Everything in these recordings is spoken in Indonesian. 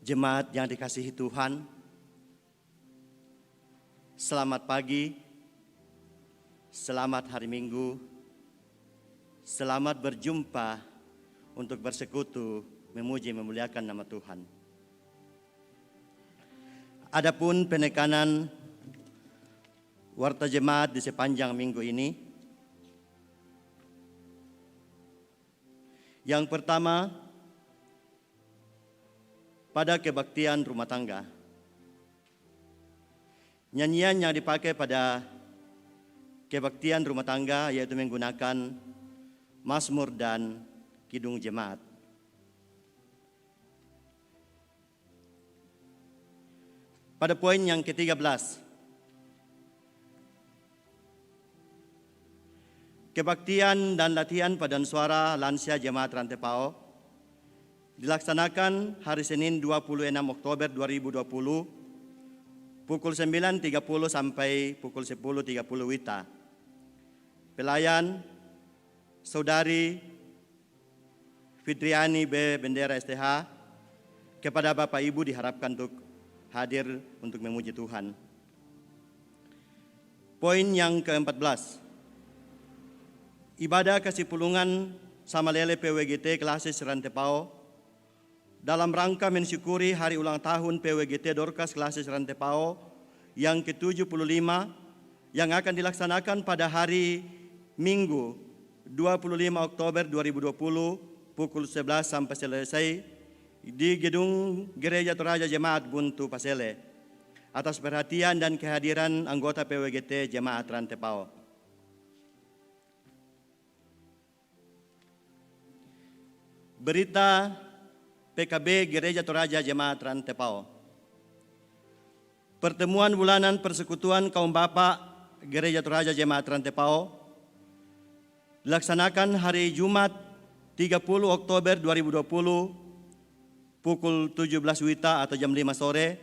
Jemaat yang dikasihi Tuhan, selamat pagi, selamat hari Minggu, selamat berjumpa untuk bersekutu memuji memuliakan nama Tuhan. Adapun penekanan warta jemaat di sepanjang minggu ini, yang pertama, pada kebaktian rumah tangga. Nyanyian yang dipakai pada kebaktian rumah tangga yaitu menggunakan Mazmur dan Kidung Jemaat. Pada poin yang ke-13, kebaktian dan latihan paduan suara lansia Jemaat Rantepao dilaksanakan hari Senin 26 Oktober 2020 pukul 9.30 sampai pukul 10.30 WITA. Pelayan Saudari Fitriani B. Bendera STH. Kepada Bapak Ibu diharapkan untuk hadir untuk memuji Tuhan. Poin yang ke-14, ibadah Kasipulungan Samalele PWGT Klasis Rantepao dalam rangka mensyukuri hari ulang tahun PWGT Dorcas Klasis Rantepao yang ke-75 yang akan dilaksanakan pada hari Minggu 25 Oktober 2020 pukul 11 sampai selesai di Gedung Gereja Toraja Jemaat Buntu Pasele atas perhatian dan kehadiran anggota PWGT Jemaat Rantepao. Berita PKB Gereja Toraja Jemaat Rantepao. Pertemuan bulanan Persekutuan Kaum Bapak Gereja Toraja Jemaat Rantepao dilaksanakan hari Jumat 30 Oktober 2020 pukul 17 WITA atau jam 5 sore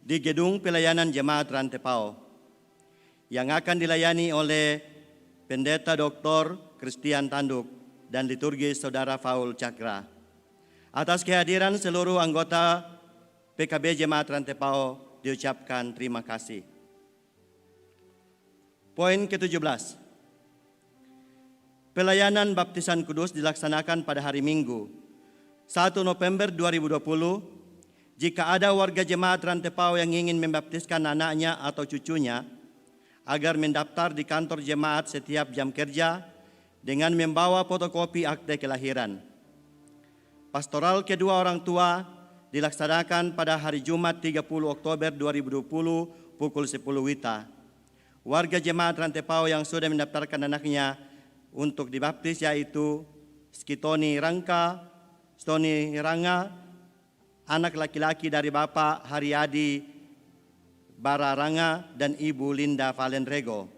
di Gedung Pelayanan Jemaat Rantepao yang akan dilayani oleh Pendeta Dr. Christian Tanduk dan liturgis Saudara Faul Cakra. Atas kehadiran seluruh anggota PKB Jemaat Rantepao diucapkan terima kasih. Poin ke-17. Pelayanan baptisan kudus dilaksanakan pada hari Minggu 1 November 2020. Jika ada warga Jemaat Rantepao yang ingin membaptiskan anaknya atau cucunya agar mendaftar di kantor jemaat setiap jam kerja dengan membawa fotokopi akte kelahiran. Pastoral kedua orang tua dilaksanakan pada hari Jumat 30 Oktober 2020 pukul 10 WITA. Warga Jemaat Rantepao yang sudah mendaftarkan anaknya untuk dibaptis yaitu Skitoni Rangka, Stoni Ranga, anak laki-laki dari Bapak Haryadi Bararanga dan Ibu Linda Valenrego.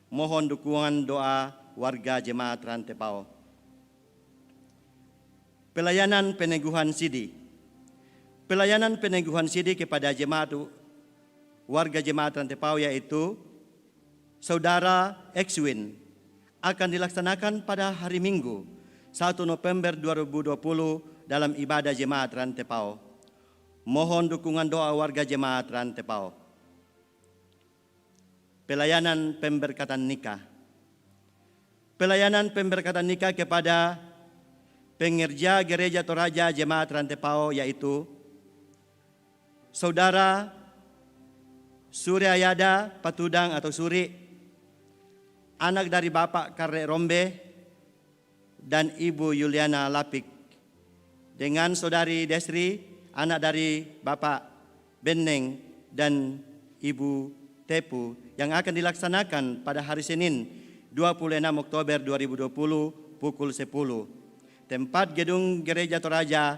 Mohon dukungan doa warga Jemaat Rantepao. Pelayanan peneguhan sidi. Pelayanan peneguhan sidi kepada jemaat warga Jemaat Rantepao yaitu Saudara Exwin akan dilaksanakan pada hari Minggu 1 November 2020 dalam ibadah Jemaat Rantepao. Mohon dukungan doa warga Jemaat Rantepao. Pelayanan pemberkatan nikah. Pelayanan pemberkatan nikah kepada pengerja Gereja Toraja Jemaat Rantepao yaitu Saudara Suryayada Patudang atau Suri, anak dari Bapak Karre Rombe dan Ibu Yuliana Lapik, dengan Saudari Desri, anak dari Bapak Beneng dan Ibu Tepu yang akan dilaksanakan pada hari Senin 26 Oktober 2020 pukul 10. Tempat Gedung Gereja Toraja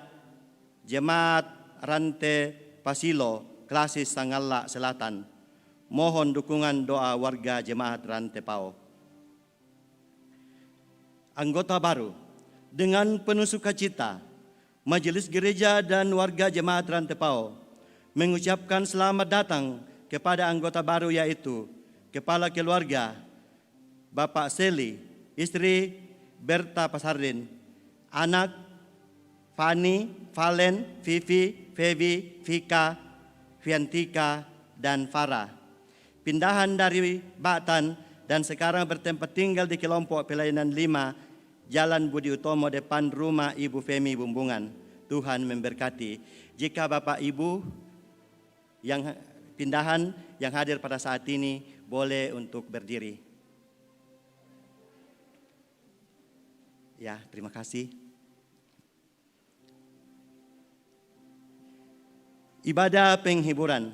Jemaat Rante Pasilo, Klasis Sangalla Selatan. Mohon dukungan doa warga Jemaat Rantepao. Anggota baru, dengan penuh sukacita, Majelis Gereja dan warga Jemaat Rantepao mengucapkan selamat datang kepada anggota baru yaitu Kepala Keluarga Bapak Seli, istri Berta Pasardin, anak Fani, Valen, Vivi, Fevi, Vika, Viantika, dan Farah. Pindahan dari Batan dan sekarang bertempat tinggal di kelompok pelayanan 5, Jalan Budi Utomo depan rumah Ibu Femi Bumbungan. Tuhan memberkati. Jika Bapak Ibu yang pindahan yang hadir pada saat ini boleh untuk berdiri. Ya, terima kasih. Ibadah penghiburan.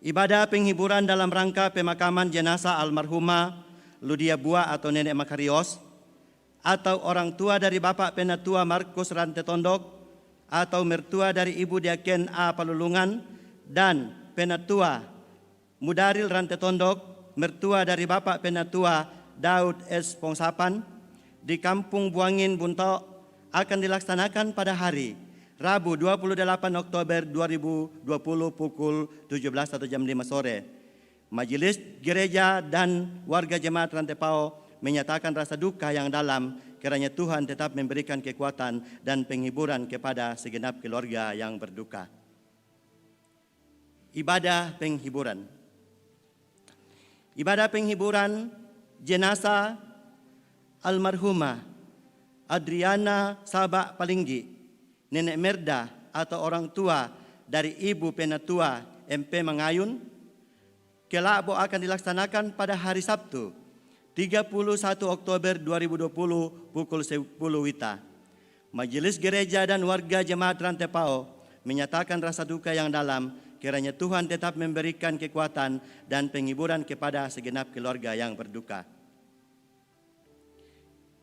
Ibadah penghiburan dalam rangka pemakaman jenazah almarhumah Ludia Bua atau Nenek Makarios, atau orang tua dari Bapak Penatua Markus Rante Tondok, atau mertua dari Ibu Diaken A. Palulungan, dan Penatua Mudaril Rante Tondok, mertua dari Bapak Penatua Daud S. Pongsapan, di Kampung Buangin Buntok akan dilaksanakan pada hari Rabu 28 Oktober 2020 pukul 17 atau jam 5 sore. Majelis Gereja dan warga jemaat Rantepao menyatakan rasa duka yang dalam kiranya Tuhan tetap memberikan kekuatan dan penghiburan kepada segenap keluarga yang berduka. Ibadah penghiburan. Ibadah penghiburan jenazah almarhumah Adriana Sabak Palinggi, Nenek Merda atau orang tua dari Ibu Penatua MP Mangayun, kelak akan dilaksanakan pada hari Sabtu 31 Oktober 2020 pukul 10 WITA. Majelis Gereja dan warga jemaat Rantepao menyatakan rasa duka yang dalam kiranya Tuhan tetap memberikan kekuatan dan penghiburan kepada segenap keluarga yang berduka.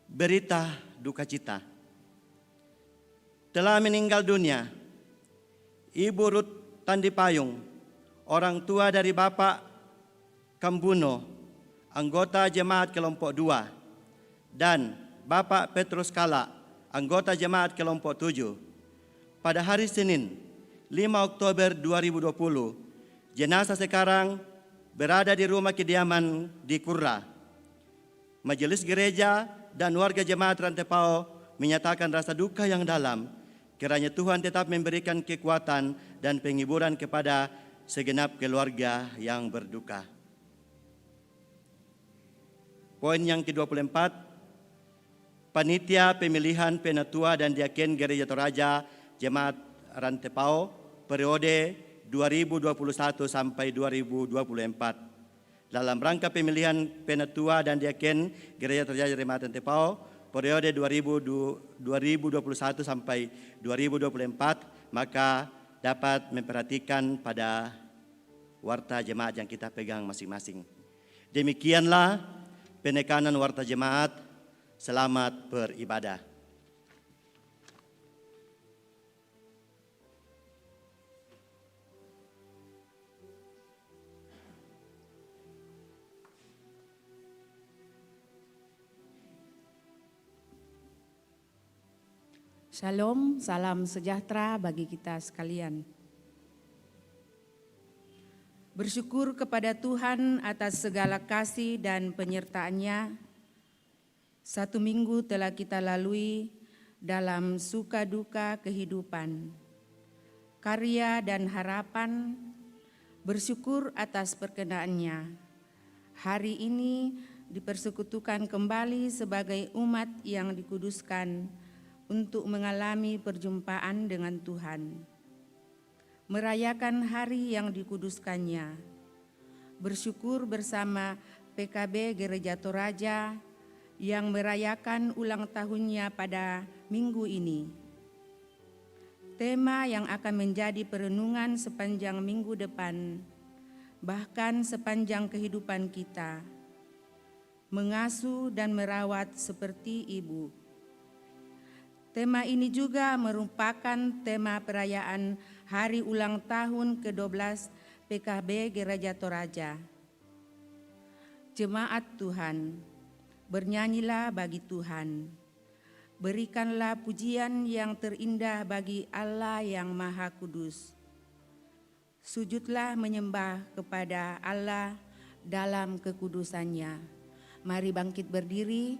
Berita duka cita. Telah meninggal dunia Ibu Ruth Tandipayung, orang tua dari Bapak Kambuno, anggota jemaat kelompok 2, dan Bapak Petrus Kala, anggota jemaat kelompok 7. Pada hari Senin 5 Oktober 2020, jenazah sekarang berada di rumah kediaman di Kurra. Majelis Gereja dan warga jemaat Rantepao menyatakan rasa duka yang dalam kiranya Tuhan tetap memberikan kekuatan dan penghiburan kepada segenap keluarga yang berduka. Poin yang ke-24, Panitia Pemilihan Penatua dan Diaken Gereja Toraja Jemaat Rantepao periode 2021 sampai 2024. Dalam rangka pemilihan Penatua dan Diaken Gereja Toraja Jemaat Rantepao periode 2021 sampai 2024, maka dapat memperhatikan pada warta jemaat yang kita pegang masing-masing. Demikianlah penekanan warta jemaat. Selamat beribadah. Shalom, salam sejahtera bagi kita sekalian. Bersyukur kepada Tuhan atas segala kasih dan penyertaan-Nya. 1 minggu telah kita lalui dalam suka duka kehidupan, karya dan harapan. Bersyukur atas perkenan-Nya. Hari ini dipersekutukan kembali sebagai umat yang dikuduskan untuk mengalami perjumpaan dengan Tuhan, merayakan hari yang dikuduskannya, bersyukur bersama PKB Gereja Toraja yang merayakan ulang tahunnya pada minggu ini. Tema yang akan menjadi perenungan sepanjang minggu depan, bahkan sepanjang kehidupan kita, mengasuh dan merawat seperti ibu. Tema ini juga merupakan tema perayaan hari ulang tahun ke-12 PKB Gereja Toraja. Jemaat Tuhan, bernyanyilah bagi Tuhan. Berikanlah pujian yang terindah bagi Allah yang Maha Kudus. Sujudlah menyembah kepada Allah dalam kekudusannya. Mari bangkit berdiri.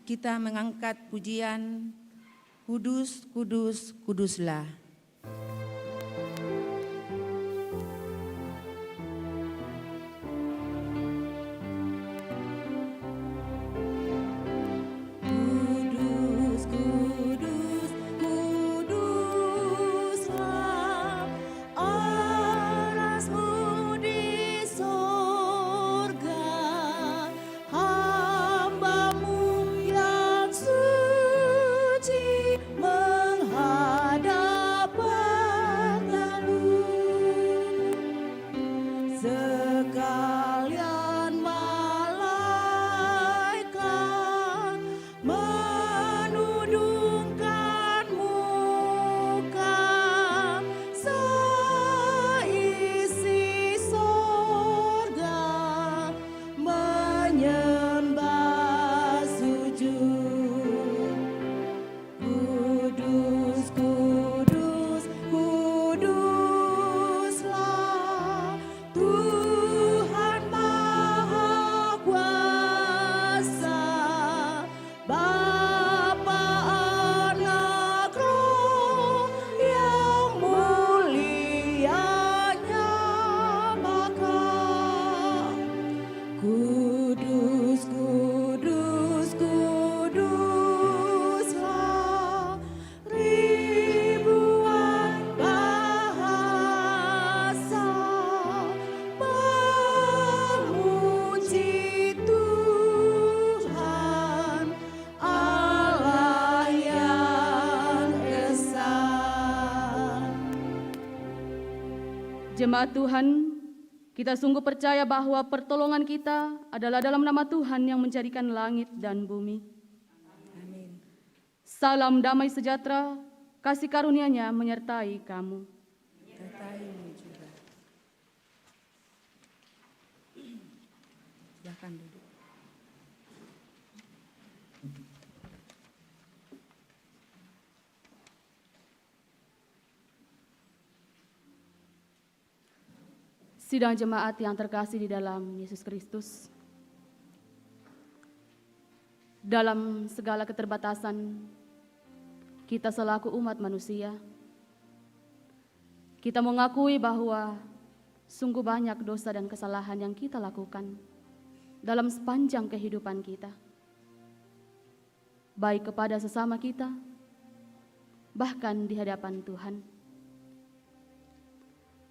Kita mengangkat pujian Kudus, kudus, kuduslah. Kudus, kudus, kuduslah. Allahmu di sorga, hamba-Mu yang suci menghadap Bapa-Nya. Sekalian malaikat menundukkan muka, seisi sorga menyembah sujud. Kudus, kudus, kuduslah Tuhan Maha Kuasa, Bapa, Anak, Roh yang mulianya Bapa. Kudus, kudus, kuduslah. Ribuan bahasa memuji Tuhan Allah yang esa. Jemaat Tuhan, kita sungguh percaya bahwa pertolongan kita adalah dalam nama Tuhan yang menjadikan langit dan bumi. Amin. Salam damai sejahtera, kasih karunia-Nya menyertai kamu. Sertai-Mu juga. Silakan duduk. Sidang jemaat yang terkasih di dalam Yesus Kristus, dalam segala keterbatasan kita selaku umat manusia, kita mengakui bahwa sungguh banyak dosa dan kesalahan yang kita lakukan dalam sepanjang kehidupan kita, baik kepada sesama kita, bahkan di hadapan Tuhan.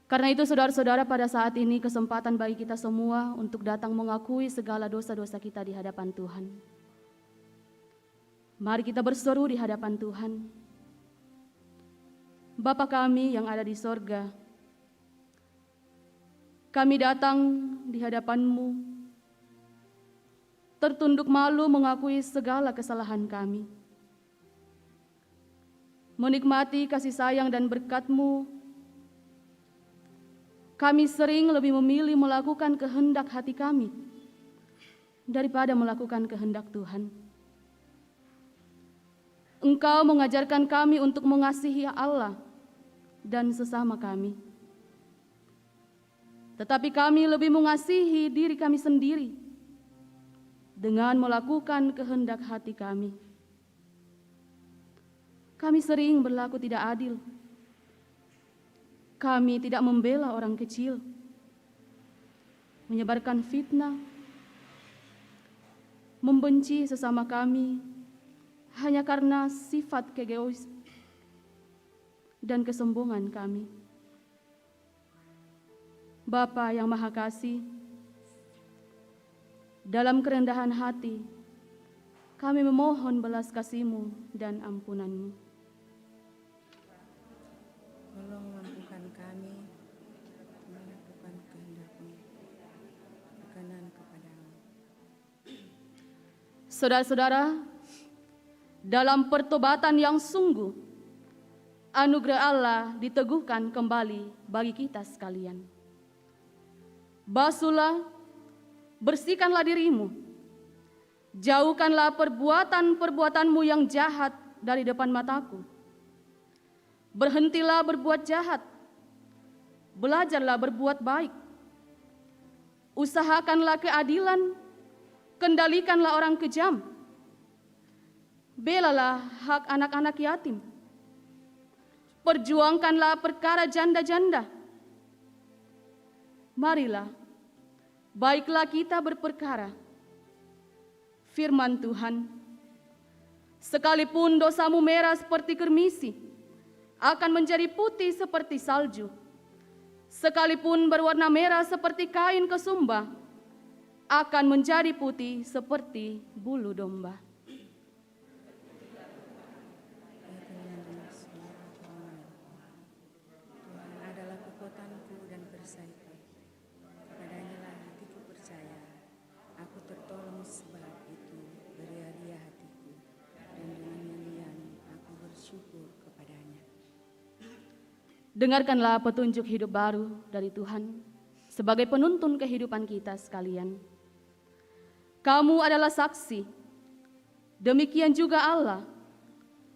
Karena itu saudara-saudara, pada saat ini kesempatan bagi kita semua untuk datang mengakui segala dosa-dosa kita di hadapan Tuhan. Mari kita berseru di hadapan Tuhan. Bapa kami yang ada di sorga, kami datang di hadapan-Mu, tertunduk malu mengakui segala kesalahan kami. Menikmati kasih sayang dan berkat-Mu, kami sering lebih memilih melakukan kehendak hati kami daripada melakukan kehendak Tuhan. Engkau mengajarkan kami untuk mengasihi Allah dan sesama kami. Tetapi kami lebih mengasihi diri kami sendiri dengan melakukan kehendak hati kami. Kami sering berlaku tidak adil. Kami tidak membela orang kecil, menyebarkan fitnah, membenci sesama kami hanya karena sifat keegois dan kesombongan kami. Bapa yang Maha Kasih, dalam kerendahan hati, kami memohon belas kasih-Mu dan ampunan-Mu. Tolong mampukan kami melakukan kehendak-Mu, berkenan kepadamu. Saudara-saudara, dalam pertobatan yang sungguh, anugerah Allah diteguhkan kembali bagi kita sekalian. Basuhlah, bersihkanlah dirimu, jauhkanlah perbuatan-perbuatanmu yang jahat dari depan mataku. Berhentilah berbuat jahat, belajarlah berbuat baik. Usahakanlah keadilan, kendalikanlah orang kejam. Belalah hak anak-anak yatim. Perjuangkanlah perkara janda-janda. Marilah, baiklah kita berperkara. Firman Tuhan, sekalipun dosamu merah seperti kermisi, akan menjadi putih seperti salju. Sekalipun berwarna merah seperti kain kesumba, akan menjadi putih seperti bulu domba. Tuhan adalah kekuatanku dan perisaiku. Kepadanya lah hatiku percaya. Aku tertolong sebab itu beria-ria hatiku. Dan dengan nyanyian aku bersyukur kepadanya. Dengarkanlah petunjuk hidup baru dari Tuhan sebagai penuntun kehidupan kita sekalian. Kamu adalah saksi, demikian juga Allah,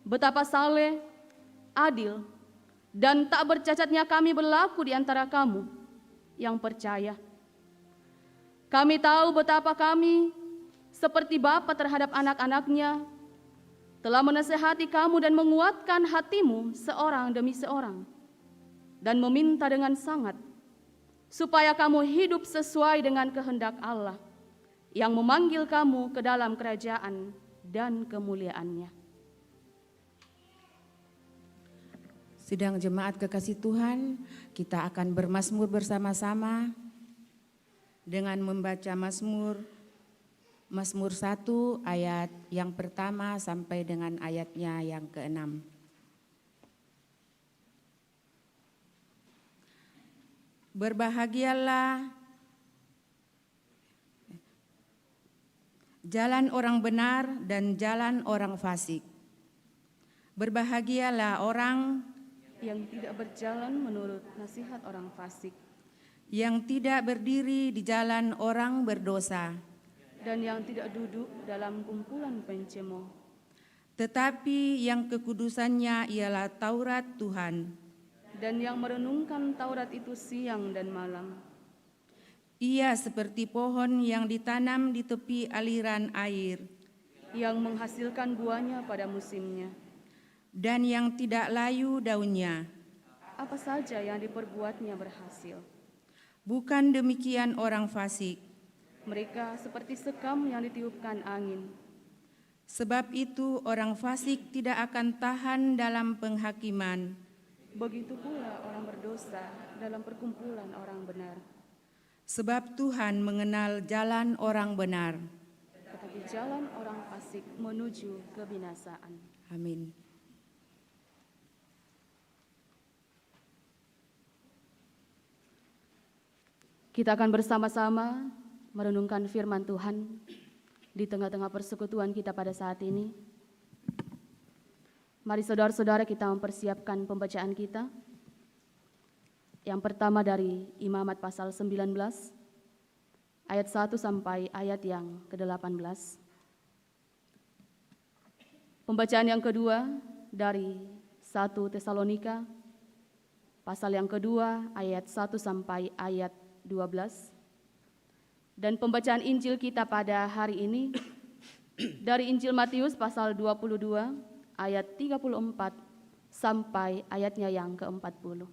betapa saleh, adil, dan tak bercacatnya kami berlaku di antara kamu yang percaya. Kami tahu betapa kami seperti bapa terhadap anak-anaknya telah menasehati kamu dan menguatkan hatimu seorang demi seorang, dan meminta dengan sangat supaya kamu hidup sesuai dengan kehendak Allah yang memanggil kamu ke dalam kerajaan dan kemuliaannya. Sidang jemaat kekasih Tuhan, kita akan bermazmur bersama-sama dengan membaca Mazmur 1 ayat yang pertama sampai dengan ayatnya yang ke-6. Berbahagialah jalan orang benar dan jalan orang fasik. Berbahagialah orang yang tidak berjalan menurut nasihat orang fasik, yang tidak berdiri di jalan orang berdosa, dan yang tidak duduk dalam kumpulan pencemooh, tetapi yang kekudusannya ialah Taurat Tuhan, dan yang merenungkan Taurat itu siang dan malam. Ia seperti pohon yang ditanam di tepi aliran air, yang menghasilkan buahnya pada musimnya, dan yang tidak layu daunnya. apa saja yang diperbuatnya berhasil. Bukan demikian orang fasik. Mereka seperti sekam yang ditiupkan angin. Sebab itu orang fasik tidak akan tahan dalam penghakiman. Begitu pula orang berdosa dalam perkumpulan orang benar. Sebab Tuhan mengenal jalan orang benar. Tetapi jalan orang fasik menuju kebinasaan. Amin. Kita akan bersama-sama merenungkan firman Tuhan di tengah-tengah persekutuan kita pada saat ini. Mari saudara-saudara kita mempersiapkan pembacaan kita. Yang pertama dari Imamat pasal 19, ayat 1 sampai ayat yang ke-18. Pembacaan yang kedua dari 1 Tesalonika, pasal yang kedua, ayat 1 sampai ayat 12. Dan pembacaan Injil kita pada hari ini dari Injil Matius pasal 22, ayat 34 sampai ayatnya yang ke-40.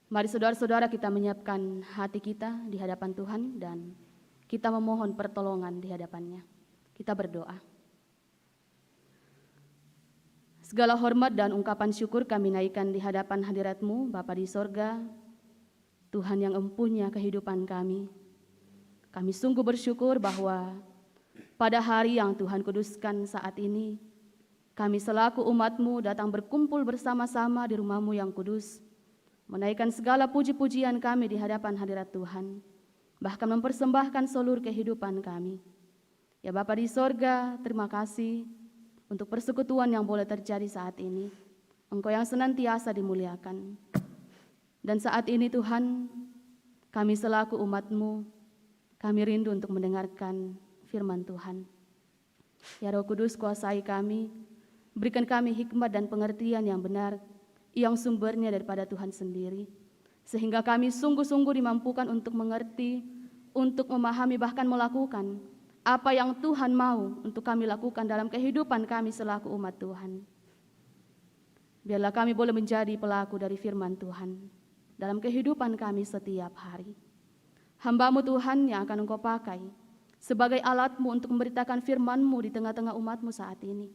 Mari saudara-saudara kita menyiapkan hati kita di hadapan Tuhan dan kita memohon pertolongan di hadapannya. Kita berdoa. Segala hormat dan ungkapan syukur kami naikkan di hadapan hadirat-Mu, Bapa di sorga, Tuhan yang empunya kehidupan kami. Kami sungguh bersyukur bahwa pada hari yang Tuhan kuduskan saat ini, kami selaku umat-Mu datang berkumpul bersama-sama di rumah-Mu yang kudus, menaikkan segala puji-pujian kami di hadapan hadirat Tuhan, bahkan mempersembahkan seluruh kehidupan kami. Ya Bapa di sorga, terima kasih untuk persekutuan yang boleh terjadi saat ini. Engkau yang senantiasa dimuliakan. Dan saat ini Tuhan, kami selaku umat-Mu, kami rindu untuk mendengarkan firman Tuhan. Ya Roh Kudus, kuasai kami, berikan kami hikmat dan pengertian yang benar, yang sumbernya daripada Tuhan sendiri, sehingga kami sungguh-sungguh dimampukan untuk mengerti untuk memahami bahkan melakukan apa yang Tuhan mau untuk kami lakukan dalam kehidupan kami selaku umat Tuhan. Biarlah kami boleh menjadi pelaku dari firman Tuhan dalam kehidupan kami setiap hari. Hamba-Mu Tuhan yang akan Engkau pakai sebagai alat-Mu untuk memberitakan firman-Mu di tengah-tengah umat-Mu saat ini.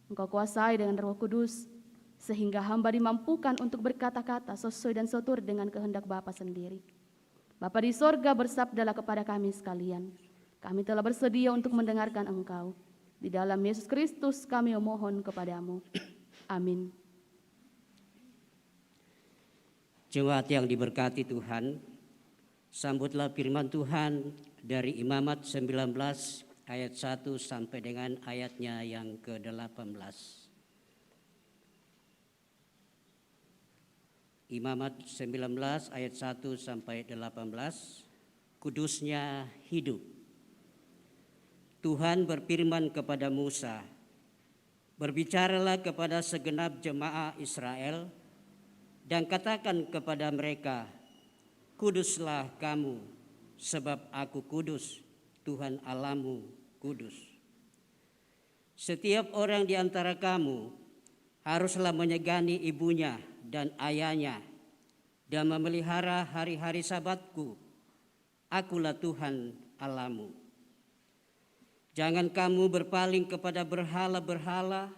Engkau kuasai dengan Roh Kudus, sehingga hamba dimampukan untuk berkata-kata sesuai dan seturut dengan kehendak Bapa sendiri. Bapa di sorga, bersabdalah kepada kami sekalian. Kami telah bersedia untuk mendengarkan Engkau. Di dalam Yesus Kristus kami memohon kepadamu. Amin. Jemaat yang diberkati Tuhan, sambutlah firman Tuhan dari Imamat 19 ayat 1 sampai dengan ayatnya yang ke-18. Imamat 19 ayat 1 sampai 18, kudusnya hidup. Tuhan berfirman kepada Musa, berbicaralah kepada segenap jemaah Israel dan katakan kepada mereka, kuduslah kamu, sebab aku kudus, Tuhan Allahmu kudus. Setiap orang di antara kamu haruslah menyegani ibunya dan ayahnya dan memelihara hari-hari Sabatku. Akulah Tuhan Allahmu. Jangan kamu berpaling kepada berhala-berhala,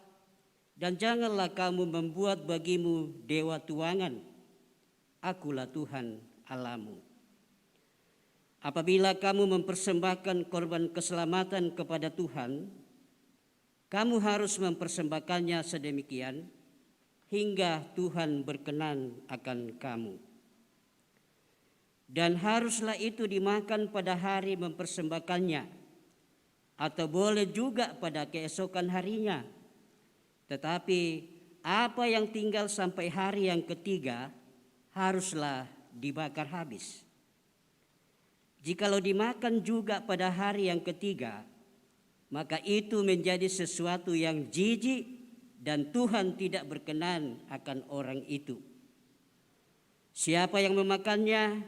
dan janganlah kamu membuat bagimu dewa tuangan. Akulah Tuhan Allahmu. Apabila kamu mempersembahkan korban keselamatan kepada Tuhan, kamu harus mempersembahkannya sedemikian hingga Tuhan berkenan akan kamu. Dan haruslah itu dimakan pada hari mempersembahkannya, atau boleh juga pada keesokan harinya. Tetapi apa yang tinggal sampai hari yang ketiga haruslah dibakar habis. Jikalau dimakan juga pada hari yang ketiga, maka itu menjadi sesuatu yang jijik dan Tuhan tidak berkenan akan orang itu. Siapa yang memakannya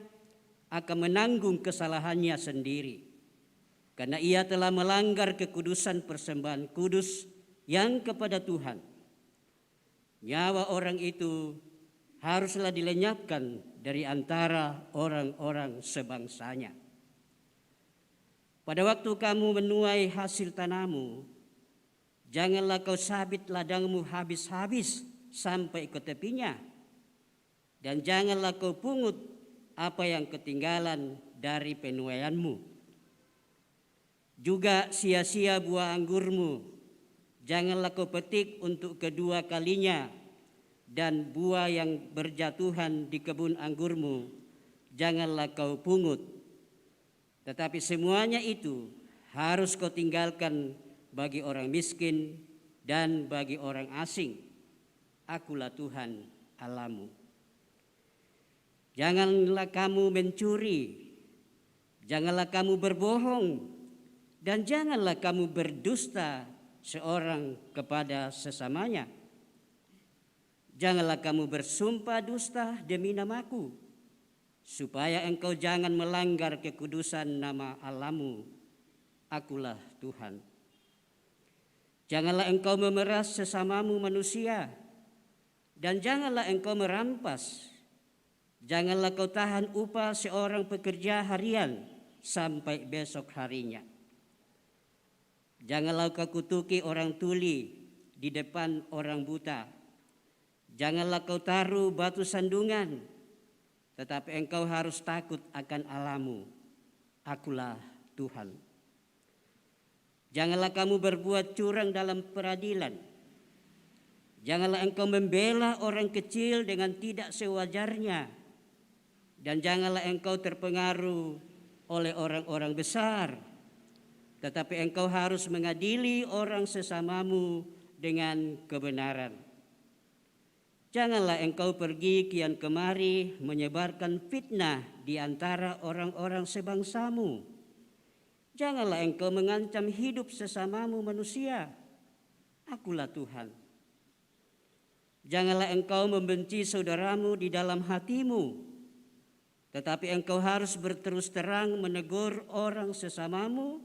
akan menanggung kesalahannya sendiri, karena ia telah melanggar kekudusan persembahan kudus yang kepada Tuhan. Nyawa orang itu haruslah dilenyapkan dari antara orang-orang sebangsanya. Pada waktu kamu menuai hasil tanahmu, janganlah kau sabit ladangmu habis-habis sampai ke tepinya, dan janganlah kau pungut apa yang ketinggalan dari penuaianmu. Juga sia-sia buah anggurmu, janganlah kau petik untuk kedua kalinya, dan buah yang berjatuhan di kebun anggurmu, janganlah kau pungut. Tetapi semuanya itu harus kau tinggalkan bagi orang miskin dan bagi orang asing. Akulah Tuhan Allahmu. Janganlah kamu mencuri, janganlah kamu berbohong, dan janganlah kamu berdusta seorang kepada sesamanya. Janganlah kamu bersumpah dusta demi namaku, supaya engkau jangan melanggar kekudusan nama Allahmu. Akulah Tuhan. Janganlah engkau memeras sesamamu manusia, dan janganlah engkau merampas. Janganlah kau tahan upah seorang pekerja harian sampai besok harinya. Janganlah kau kutuki orang tuli di depan orang buta. Janganlah kau taruh batu sandungan, tetapi engkau harus takut akan Allahmu. Akulah Tuhan. Janganlah kamu berbuat curang dalam peradilan. Janganlah engkau membela orang kecil dengan tidak sewajarnya. Dan janganlah engkau terpengaruh oleh orang-orang besar. Tetapi engkau harus mengadili orang sesamamu dengan kebenaran. Janganlah engkau pergi kian kemari menyebarkan fitnah di antara orang-orang sebangsamu. Janganlah engkau mengancam hidup sesamamu manusia. Akulah Tuhan. Janganlah engkau membenci saudaramu di dalam hatimu. Tetapi engkau harus berterus terang menegur orang sesamamu,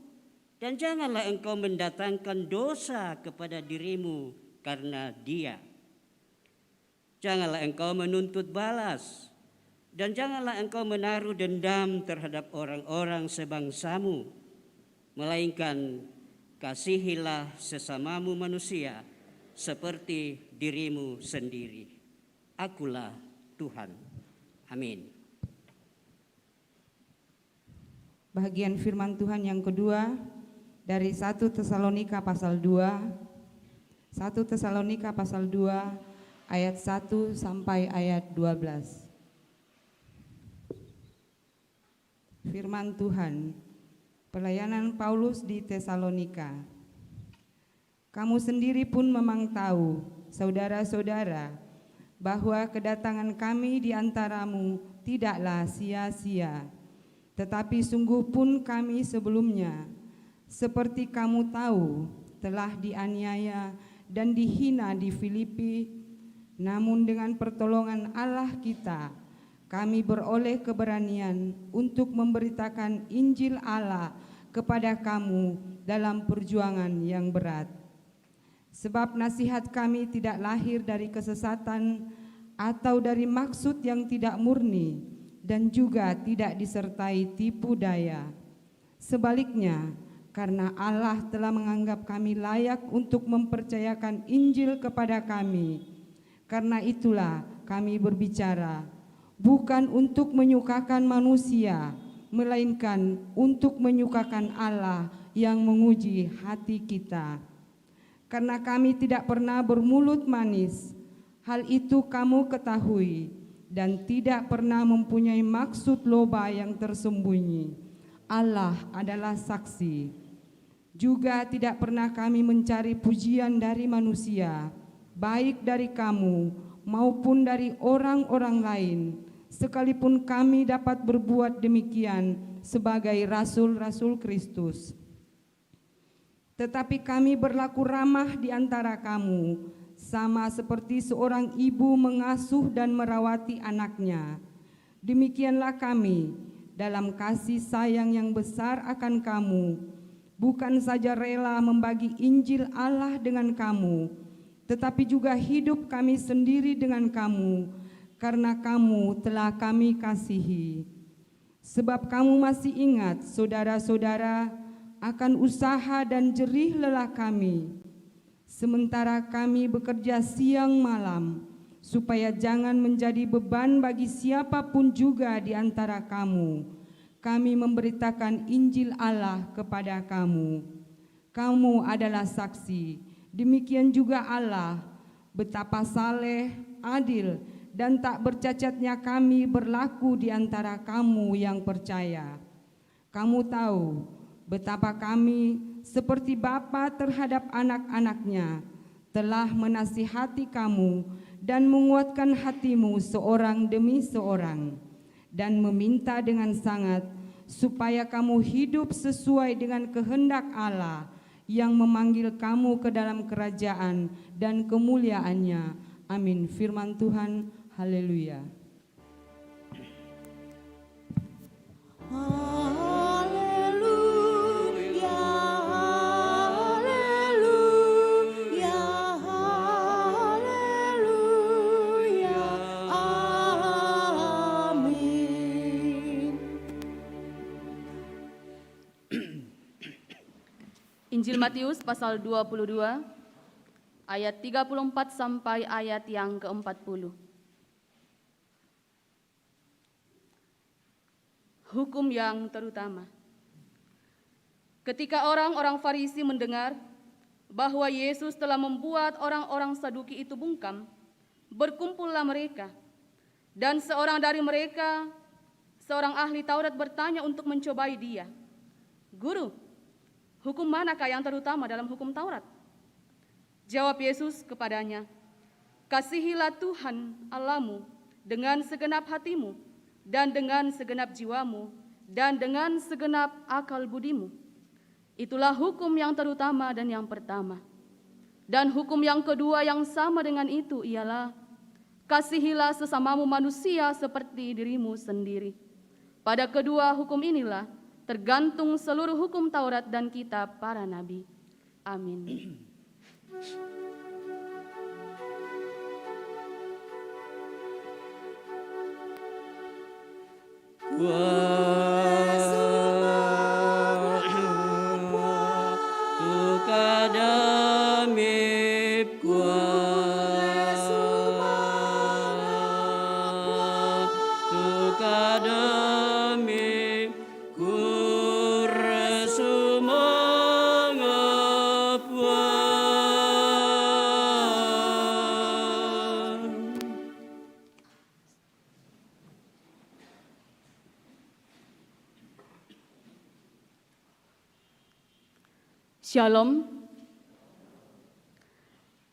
dan janganlah engkau mendatangkan dosa kepada dirimu karena dia. Janganlah engkau menuntut balas, dan janganlah engkau menaruh dendam terhadap orang-orang sebangsamu, melainkan kasihilah sesamamu manusia seperti dirimu sendiri. Akulah Tuhan. Amin. Bagian firman Tuhan yang kedua dari 1 Tesalonika pasal 2. 1 Tesalonika pasal 2 ayat 1 sampai ayat 12. Firman Tuhan, pelayanan Paulus di Tesalonika. Kamu sendiri pun memang tahu, saudara-saudara, bahwa kedatangan kami di antaramu tidaklah sia-sia. Tetapi sungguh pun kami sebelumnya, seperti kamu tahu, telah dianiaya dan dihina di Filipi, namun dengan pertolongan Allah kita, kami beroleh keberanian untuk memberitakan Injil Allah kepada kamu dalam perjuangan yang berat. Sebab nasihat kami tidak lahir dari kesesatan atau dari maksud yang tidak murni, dan juga tidak disertai tipu daya. Sebaliknya, karena Allah telah menganggap kami layak untuk mempercayakan Injil kepada kami, karena itulah kami berbicara, bukan untuk menyukakan manusia, melainkan untuk menyukakan Allah yang menguji hati kita. Karena kami tidak pernah bermulut manis, hal itu kamu ketahui, dan tidak pernah mempunyai maksud loba yang tersembunyi. Allah adalah saksi. Juga tidak pernah kami mencari pujian dari manusia, baik dari kamu maupun dari orang-orang lain, sekalipun kami dapat berbuat demikian sebagai rasul-rasul Kristus. Tetapi kami berlaku ramah di antara kamu, sama seperti seorang ibu mengasuh dan merawati anaknya. Demikianlah kami dalam kasih sayang yang besar akan kamu, bukan saja rela membagi Injil Allah dengan kamu, tetapi juga hidup kami sendiri dengan kamu, karena kamu telah kami kasihi. Sebab kamu masih ingat, saudara-saudara, akan usaha dan jerih lelah kami, sementara kami bekerja siang malam, supaya jangan menjadi beban bagi siapapun juga di antara kamu. Kami memberitakan Injil Allah kepada kamu. Kamu adalah saksi, demikian juga Allah, betapa saleh, adil, dan tak bercacatnya kami berlaku di antara kamu yang percaya. Kamu tahu betapa kami seperti bapa terhadap anak-anaknya telah menasihati kamu dan menguatkan hatimu seorang demi seorang, dan meminta dengan sangat supaya kamu hidup sesuai dengan kehendak Allah yang memanggil kamu ke dalam kerajaan dan kemuliaannya. Amin. Firman Tuhan. Haleluya. Injil Matius pasal 22 ayat 34 sampai ayat yang ke-40. Hukum yang terutama. Ketika orang-orang Farisi mendengar bahwa Yesus telah membuat orang-orang Saduki itu bungkam, berkumpullah mereka, dan seorang dari mereka, seorang ahli Taurat, bertanya untuk mencobai dia, "Guru, hukum manakah yang terutama dalam hukum Taurat?" Jawab Yesus kepadanya, "Kasihilah Tuhan Allahmu dengan segenap hatimu, dan dengan segenap jiwamu, dan dengan segenap akal budimu. Itulah hukum yang terutama dan yang pertama. Dan hukum yang kedua yang sama dengan itu ialah, kasihilah sesamamu manusia seperti dirimu sendiri. Pada kedua hukum inilah tergantung seluruh hukum Taurat dan kitab para nabi. Amin. Shalom.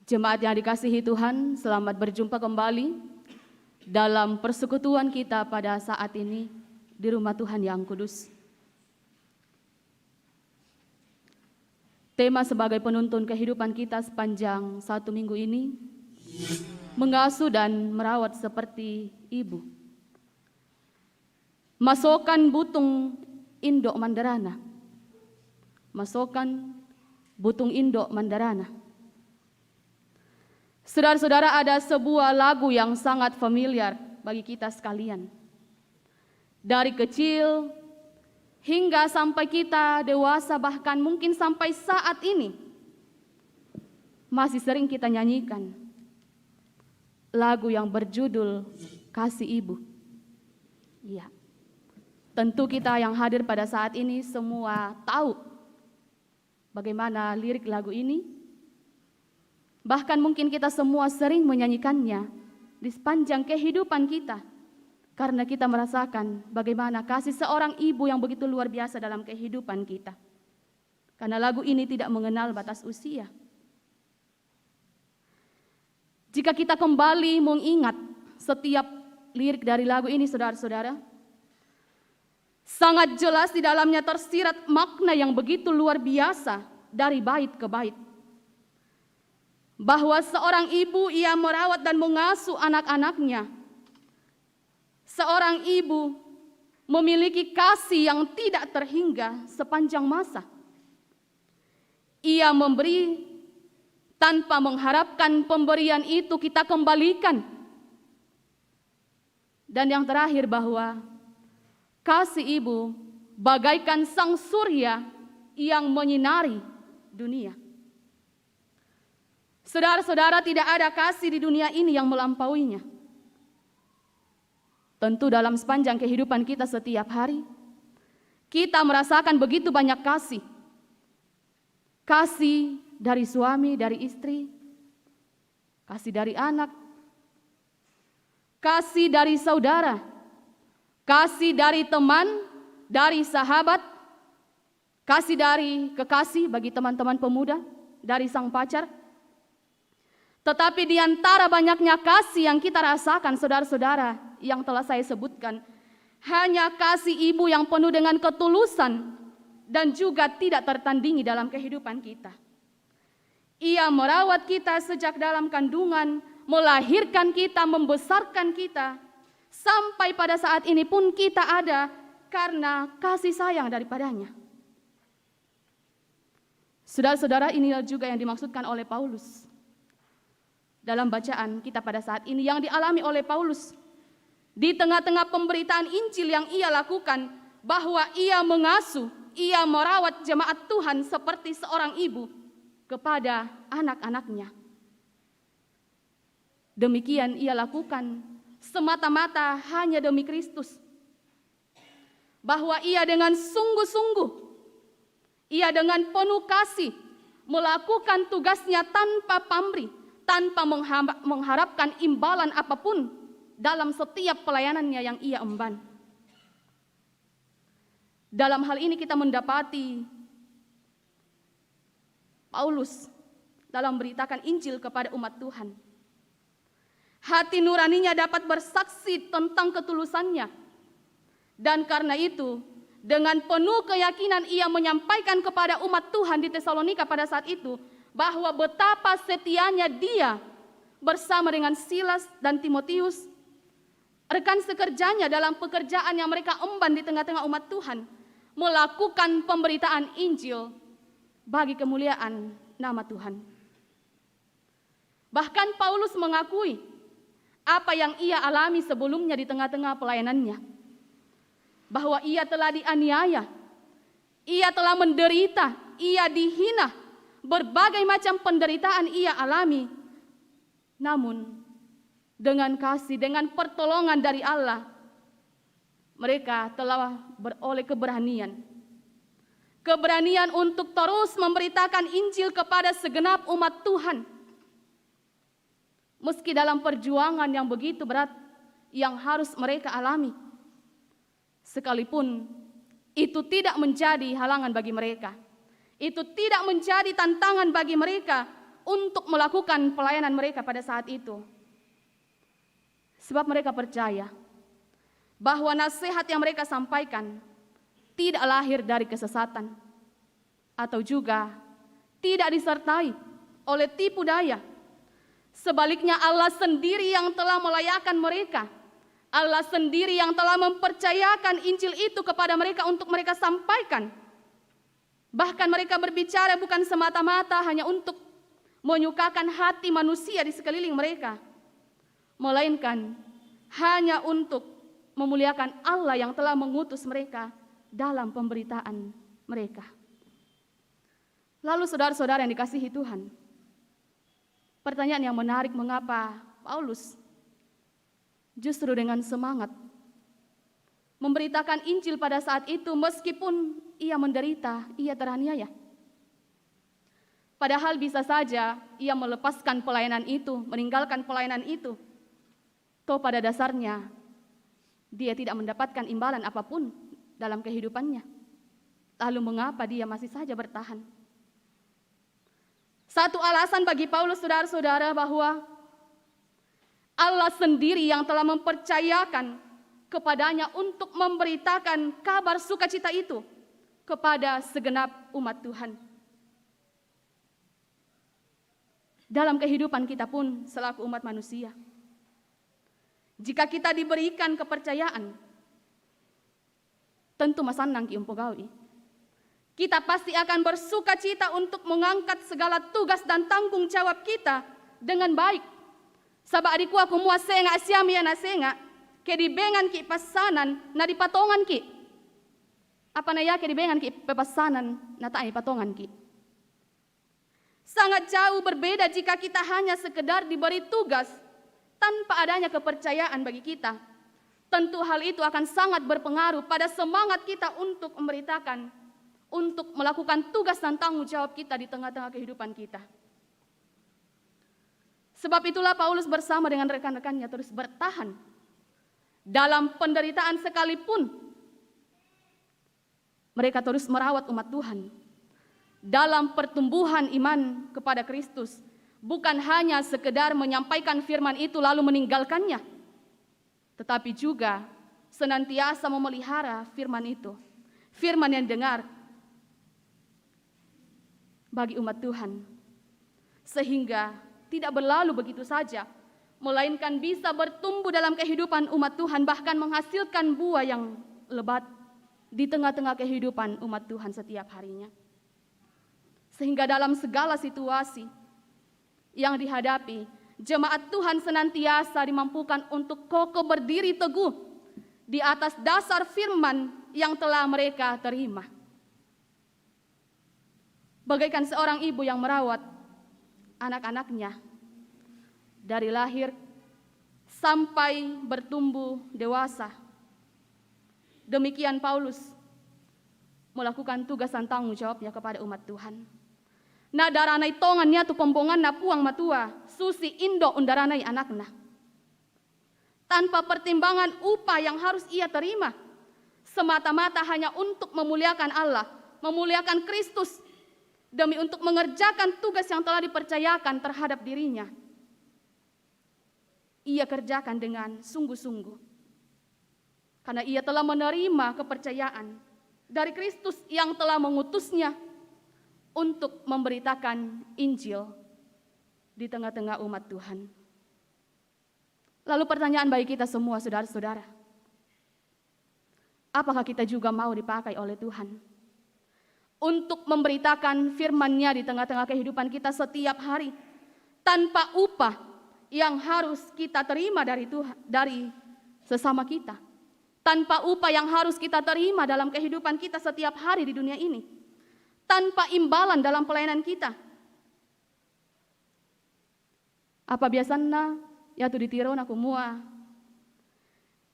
Jemaat yang dikasihi Tuhan, selamat berjumpa kembali dalam persekutuan kita pada saat ini di rumah Tuhan yang kudus. Tema sebagai penuntun kehidupan kita sepanjang 1 minggu ini, mengasuh dan merawat seperti ibu. Masokan butung indok mandarana. Masokan butung indok mandarana. Saudara-saudara, ada sebuah lagu yang sangat familiar bagi kita sekalian. Dari kecil hingga sampai kita dewasa, bahkan mungkin sampai saat ini, masih sering kita nyanyikan lagu yang berjudul Kasih Ibu. Iya, tentu kita yang hadir pada saat ini semua tahu bagaimana lirik lagu ini. Bahkan mungkin kita semua sering menyanyikannya di sepanjang kehidupan kita, karena kita merasakan bagaimana kasih seorang ibu yang begitu luar biasa dalam kehidupan kita. Karena lagu ini tidak mengenal batas usia. Jika kita kembali mengingat setiap lirik dari lagu ini, saudara-saudara, sangat jelas di dalamnya tersirat makna yang begitu luar biasa dari bait ke bait. Bahwa seorang ibu ia merawat dan mengasuh anak-anaknya. Seorang ibu memiliki kasih yang tidak terhingga sepanjang masa. Ia memberi tanpa mengharapkan pemberian itu kita kembalikan. Dan yang terakhir, bahwa kasih ibu bagaikan sang surya yang menyinari dunia. Saudara-saudara, tidak ada kasih di dunia ini yang melampauinya. Tentu dalam sepanjang kehidupan kita setiap hari, kita merasakan begitu banyak kasih. Kasih dari suami, dari istri, kasih dari anak, kasih dari saudara, kasih dari teman, dari sahabat, kasih dari kekasih bagi teman-teman pemuda, dari sang pacar. Tetapi di antara banyaknya kasih yang kita rasakan, saudara-saudara, yang telah saya sebutkan, hanya kasih ibu yang penuh dengan ketulusan dan juga tidak tertandingi dalam kehidupan kita. Ia merawat kita sejak dalam kandungan, melahirkan kita, membesarkan kita, sampai pada saat ini pun kita ada karena kasih sayang daripadanya. Saudara-saudara, inilah juga yang dimaksudkan oleh Paulus dalam bacaan kita pada saat ini, yang dialami oleh Paulus di tengah-tengah pemberitaan Injil yang ia lakukan, bahwa ia mengasuh, ia merawat jemaat Tuhan seperti seorang ibu kepada anak-anaknya. Demikian ia lakukan semata-mata hanya demi Kristus, bahwa ia dengan sungguh-sungguh, ia dengan penuh kasih melakukan tugasnya tanpa pamrih, tanpa mengharapkan imbalan apapun dalam setiap pelayanannya yang ia emban. Dalam hal ini kita mendapati Paulus dalam beritakan Injil kepada umat Tuhan. Hati nuraninya dapat bersaksi tentang ketulusannya. Dan karena itu, dengan penuh keyakinan ia menyampaikan kepada umat Tuhan di Tesalonika pada saat itu, bahwa betapa setianya dia bersama dengan Silas dan Timotius rekan sekerjanya dalam pekerjaan yang mereka emban di tengah-tengah umat Tuhan, melakukan pemberitaan Injil bagi kemuliaan nama Tuhan. Bahkan Paulus mengakui apa yang ia alami sebelumnya di tengah-tengah pelayanannya, bahwa ia telah dianiaya, ia telah menderita, ia dihina, berbagai macam penderitaan ia alami. Namun dengan kasih, dengan pertolongan dari Allah, mereka telah beroleh keberanian untuk terus memberitakan Injil kepada segenap umat Tuhan. Meski dalam perjuangan yang begitu berat yang harus mereka alami, sekalipun itu tidak menjadi halangan bagi mereka, itu tidak menjadi tantangan bagi mereka untuk melakukan pelayanan mereka pada saat itu. Sebab mereka percaya bahwa nasihat yang mereka sampaikan tidak lahir dari kesesatan, atau juga tidak disertai oleh tipu daya. Sebaliknya Allah sendiri yang telah melayakkan mereka, Allah sendiri yang telah mempercayakan Injil itu kepada mereka untuk mereka sampaikan. Bahkan mereka berbicara bukan semata-mata hanya untuk menyukakan hati manusia di sekeliling mereka, melainkan hanya untuk memuliakan Allah yang telah mengutus mereka dalam pemberitaan mereka. Lalu saudara-saudara yang dikasihi Tuhan, pertanyaan yang menarik, mengapa Paulus justru dengan semangat memberitakan Injil pada saat itu meskipun ia menderita, ia teraniaya? Padahal bisa saja ia melepaskan pelayanan itu, meninggalkan pelayanan itu. Toh pada dasarnya dia tidak mendapatkan imbalan apapun dalam kehidupannya. Lalu mengapa dia masih saja bertahan? Satu alasan bagi Paulus, saudara-saudara, bahwa Allah sendiri yang telah mempercayakan kepadanya untuk memberitakan kabar sukacita itu kepada segenap umat Tuhan. Dalam kehidupan kita pun selaku umat manusia, jika kita diberikan kepercayaan, tentu masanang ki umpogawi, kita pasti akan bersuka cita untuk mengangkat segala tugas dan tanggung jawab kita dengan baik. Sabak adiku aku mua senga asyami na senga, ke dibengan ki pasanan na dipatongan ki. Apa na ya ke dibengan ki pepasanan na ta'i patongan ki. Sangat jauh berbeda jika kita hanya sekedar diberi tugas tanpa adanya kepercayaan bagi kita. Tentu hal itu akan sangat berpengaruh pada semangat kita untuk memberitakan, untuk melakukan tugas dan tanggung jawab kita di tengah-tengah kehidupan kita. Sebab itulah Paulus bersama dengan rekan-rekannya terus bertahan dalam penderitaan sekalipun. Mereka terus merawat umat Tuhan dalam pertumbuhan iman kepada Kristus, bukan hanya sekedar menyampaikan firman itu lalu meninggalkannya, tetapi juga senantiasa memelihara firman itu, firman yang dengar bagi umat Tuhan, sehingga tidak berlalu begitu saja, melainkan bisa bertumbuh dalam kehidupan umat Tuhan, bahkan menghasilkan buah yang lebat di tengah-tengah kehidupan umat Tuhan setiap harinya. Sehingga dalam segala situasi yang dihadapi, jemaat Tuhan senantiasa dimampukan untuk kokoh berdiri teguh di atas dasar firman yang telah mereka terima. Bagaikan seorang ibu yang merawat anak-anaknya dari lahir sampai bertumbuh dewasa. Demikian Paulus melakukan tugas dan tanggung jawabnya kepada umat Tuhan. Na daranay tongannya tu pembongan na puang matua, susi indo undaranay anakna. Tanpa pertimbangan upah yang harus ia terima, semata-mata hanya untuk memuliakan Allah, memuliakan Kristus, demi untuk mengerjakan tugas yang telah dipercayakan terhadap dirinya. Ia kerjakan dengan sungguh-sungguh, karena ia telah menerima kepercayaan dari Kristus yang telah mengutusnya untuk memberitakan Injil di tengah-tengah umat Tuhan. Lalu pertanyaan bagi kita semua, saudara-saudara, apakah kita juga mau dipakai oleh Tuhan untuk memberitakan firman-Nya di tengah-tengah kehidupan kita setiap hari, tanpa upah yang harus kita terima dari Tuhan, dari sesama kita, tanpa upah yang harus kita terima dalam kehidupan kita setiap hari di dunia ini, tanpa imbalan dalam pelayanan kita? Apa biasanya ya tu ditiron aku mua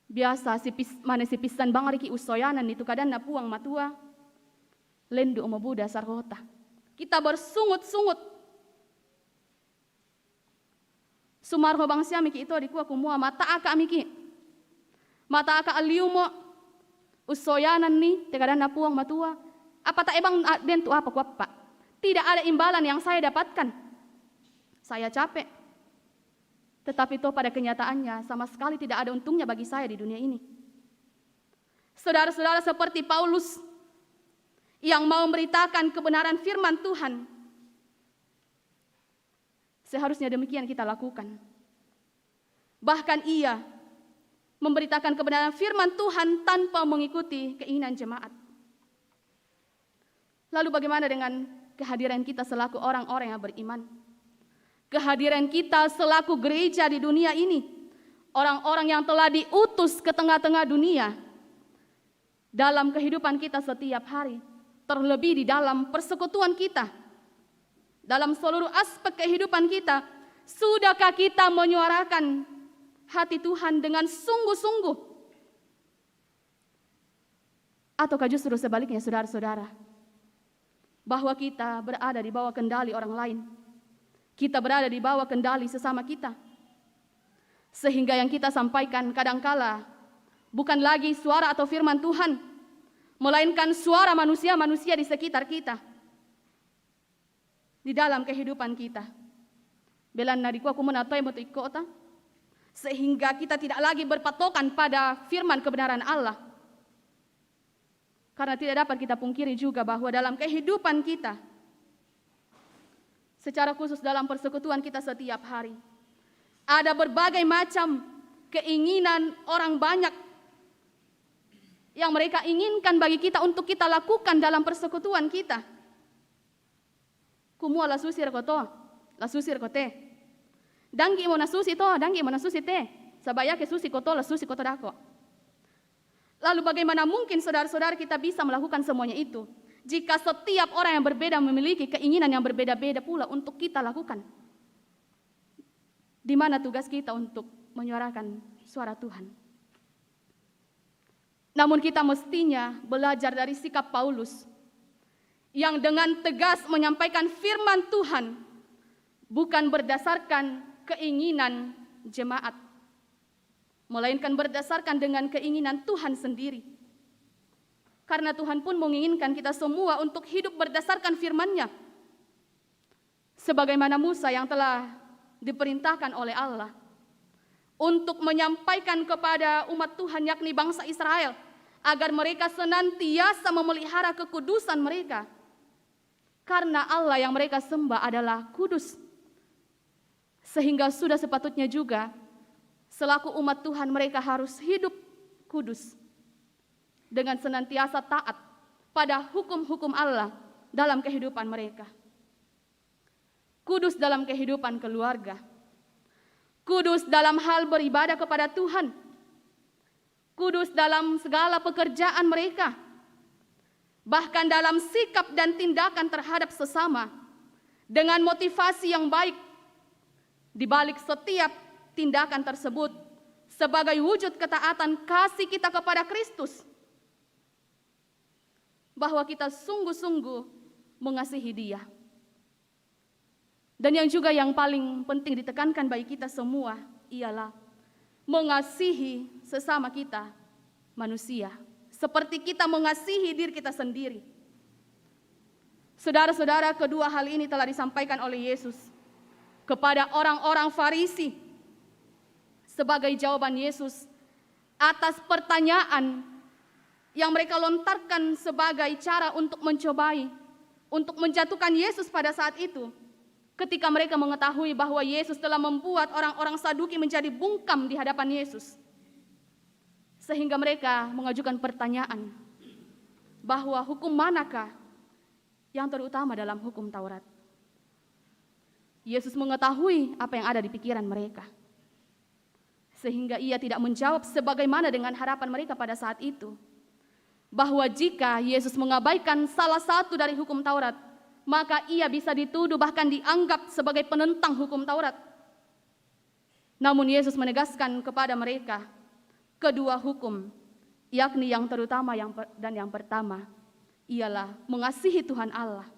biasa mana si pisan bangar ki usoyanan itu kadang na puang matua lendu omo buda sarhota. Kita bersungut-sungut sumarho bang siami ki itu di kuah kumua mata aka amiki mata aka aliumo usoyanan ni te kadang na puang matua. Apa tak ebang den tu apa kuapa? Tidak ada imbalan yang saya dapatkan. Saya capek. Tetapi itu pada kenyataannya sama sekali tidak ada untungnya bagi saya di dunia ini. Saudara-saudara, seperti Paulus yang mau memberitakan kebenaran firman Tuhan, seharusnya demikian kita lakukan. Bahkan ia memberitakan kebenaran firman Tuhan tanpa mengikuti keinginan jemaat. Lalu bagaimana dengan kehadiran kita selaku orang-orang yang beriman? Kehadiran kita selaku gereja di dunia ini, orang-orang yang telah diutus ke tengah-tengah dunia, dalam kehidupan kita setiap hari, terlebih di dalam persekutuan kita, dalam seluruh aspek kehidupan kita, sudahkah kita menyuarakan hati Tuhan dengan sungguh-sungguh? Ataukah justru sebaliknya, saudara-saudara, bahwa kita berada di bawah kendali orang lain, kita berada di bawah kendali sesama kita, sehingga yang kita sampaikan kadangkala bukan lagi suara atau firman Tuhan, melainkan suara manusia-manusia di sekitar kita, di dalam kehidupan kita. Belan nadiku aku menatoi moto ikota, sehingga kita tidak lagi berpatokan pada firman kebenaran Allah. Karena tidak dapat kita pungkiri juga bahwa dalam kehidupan kita, secara khusus dalam persekutuan kita setiap hari, ada berbagai macam keinginan orang banyak yang mereka inginkan bagi kita untuk kita lakukan dalam persekutuan kita. Kumua la susir koto, la susir kote. Danggi mo na susi to, danggi mo na susi te. Sabaya ke susi koto, la susi koto dako. Lalu bagaimana mungkin saudara-saudara kita bisa melakukan semuanya itu jika setiap orang yang berbeda memiliki keinginan yang berbeda-beda pula untuk kita lakukan? Di mana tugas kita untuk menyuarakan suara Tuhan? Namun kita mestinya belajar dari sikap Paulus yang dengan tegas menyampaikan firman Tuhan bukan berdasarkan keinginan jemaat, melainkan berdasarkan dengan keinginan Tuhan sendiri. Karena Tuhan pun menginginkan kita semua untuk hidup berdasarkan firman-Nya. Sebagaimana Musa yang telah diperintahkan oleh Allah untuk menyampaikan kepada umat Tuhan yakni bangsa Israel agar mereka senantiasa memelihara kekudusan mereka. Karena Allah yang mereka sembah adalah kudus. Sehingga sudah sepatutnya juga selaku umat Tuhan mereka harus hidup kudus dengan senantiasa taat pada hukum-hukum Allah dalam kehidupan mereka. Kudus dalam kehidupan keluarga, kudus dalam hal beribadah kepada Tuhan, kudus dalam segala pekerjaan mereka, bahkan dalam sikap dan tindakan terhadap sesama, dengan motivasi yang baik di balik setiap tindakan tersebut sebagai wujud ketaatan kasih kita kepada Kristus, bahwa kita sungguh-sungguh mengasihi Dia. Dan yang juga yang paling penting ditekankan bagi kita semua ialah mengasihi sesama kita manusia seperti kita mengasihi diri kita sendiri. Saudara-saudara, kedua hal ini telah disampaikan oleh Yesus kepada orang-orang Farisi sebagai jawaban Yesus atas pertanyaan yang mereka lontarkan sebagai cara untuk mencobai, untuk menjatuhkan Yesus pada saat itu. ketika mereka mengetahui bahwa Yesus telah membuat orang-orang Saduki menjadi bungkam di hadapan Yesus. Sehingga mereka mengajukan pertanyaan bahwa hukum manakah yang terutama dalam hukum Taurat. Yesus mengetahui apa yang ada di pikiran mereka. Sehingga ia tidak menjawab sebagaimana dengan harapan mereka pada saat itu. Bahwa jika Yesus mengabaikan salah satu dari hukum Taurat, maka ia bisa dituduh bahkan dianggap sebagai penentang hukum Taurat. Namun Yesus menegaskan kepada mereka kedua hukum, yakni yang terutama dan yang pertama ialah mengasihi Tuhan Allah.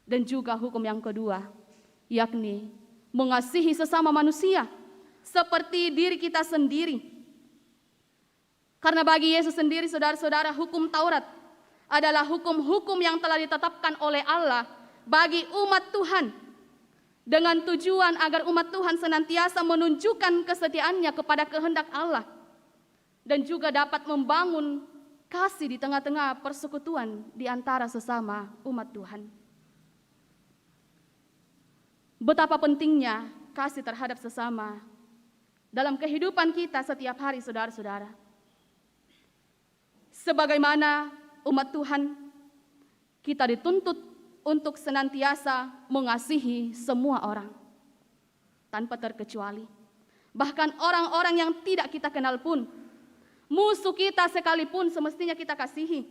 Dan juga hukum yang kedua, yakni mengasihi sesama manusia seperti diri kita sendiri. Karena bagi Yesus sendiri, saudara-saudara, hukum Taurat adalah hukum-hukum yang telah ditetapkan oleh Allah bagi umat Tuhan, dengan tujuan agar umat Tuhan senantiasa menunjukkan kesetiaannya kepada kehendak Allah, dan juga dapat membangun kasih di tengah-tengah persekutuan di antara sesama umat Tuhan. Betapa pentingnya kasih terhadap sesama dalam kehidupan kita setiap hari, saudara-saudara. Sebagaimana umat Tuhan, kita dituntut untuk senantiasa mengasihi semua orang tanpa terkecuali. Bahkan orang-orang yang tidak kita kenal pun, musuh kita sekalipun semestinya kita kasihi.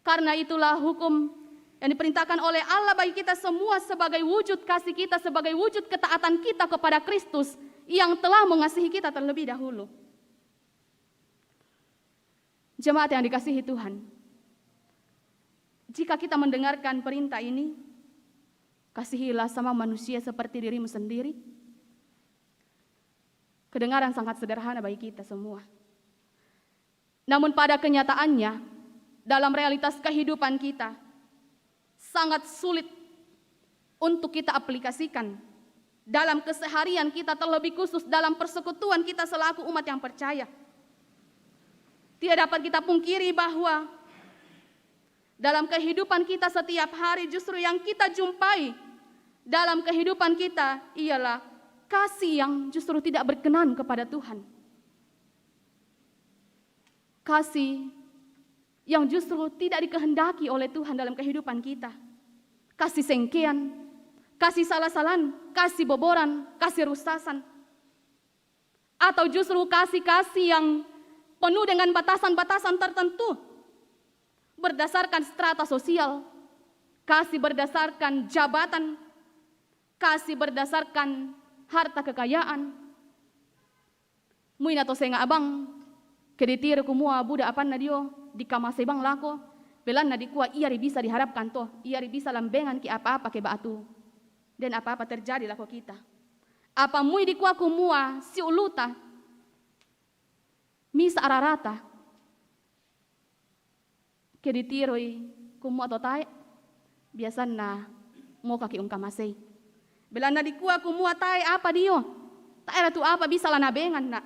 Karena itulah hukum yang diperintahkan oleh Allah bagi kita semua sebagai wujud kasih kita, sebagai wujud ketaatan kita kepada Kristus yang telah mengasihi kita terlebih dahulu. Jemaat yang dikasihi Tuhan, jika kita mendengarkan perintah ini, kasihilah sama manusia seperti dirimu sendiri, kedengaran sangat sederhana bagi kita semua. Namun pada kenyataannya, dalam realitas kehidupan kita, sangat sulit untuk kita aplikasikan dalam keseharian kita, terlebih khusus dalam persekutuan kita selaku umat yang percaya. Tidak dapat kita pungkiri bahwa dalam kehidupan kita setiap hari justru yang kita jumpai dalam kehidupan kita ialah kasih yang justru tidak berkenan kepada Tuhan. Kasih yang justru tidak dikehendaki oleh Tuhan dalam kehidupan kita. Kasih sengkean, kasih salah-salan, kasih boboran, kasih rusasan. Atau justru kasih-kasih yang penuh dengan batasan-batasan tertentu. Berdasarkan strata sosial, kasih berdasarkan jabatan, kasih berdasarkan harta kekayaan. Muin atau senga abang, keditiru kumua budak apa na dio, di kamase bang lako, belan na di kuah iari bisa diharapkan toh, iari bisa lambengan ki apa-apa ke batu. Dan apa-apa terjadi lako kita. Apa mui di kuah kumua si uluta, misa ararata, keditiroi kumua totai, biasa na mau kaki ungkamasei. Belan na di kuah kumua tai apa dio, tak era tu apa bisa lanabengan nak.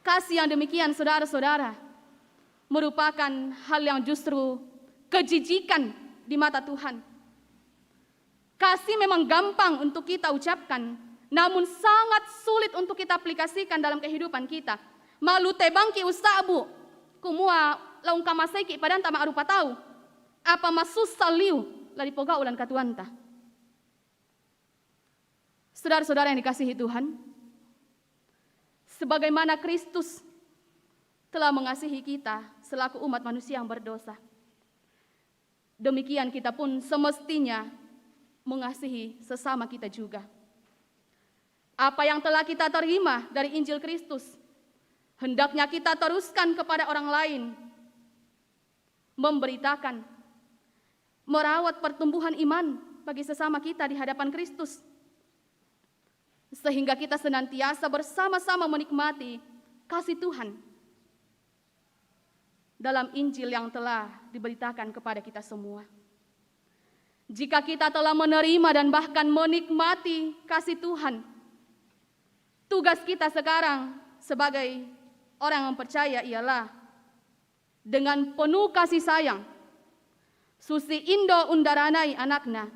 Kasih yang demikian, saudara-saudara, merupakan hal yang justru kejijikan di mata Tuhan. Kasih memang gampang untuk kita ucapkan, namun sangat sulit untuk kita aplikasikan dalam kehidupan kita. Malu tebangki usabu, kumua laung kamaseki padan tama arupa tahu. Apa masus saliu lari poga ulan katuanta. Saudara-saudara yang dikasihi Tuhan, sebagaimana Kristus telah mengasihi kita selaku umat manusia yang berdosa, demikian kita pun semestinya mengasihi sesama kita juga. Apa yang telah kita terima dari Injil Kristus, hendaknya kita teruskan kepada orang lain, memberitakan, merawat pertumbuhan iman bagi sesama kita di hadapan Kristus, sehingga kita senantiasa bersama-sama menikmati kasih Tuhan dalam Injil yang telah diberitakan kepada kita semua. Jika kita telah menerima dan bahkan menikmati kasih Tuhan, tugas kita sekarang sebagai orang yang percaya ialah dengan penuh kasih sayang, Susi Indo undaranai anakna.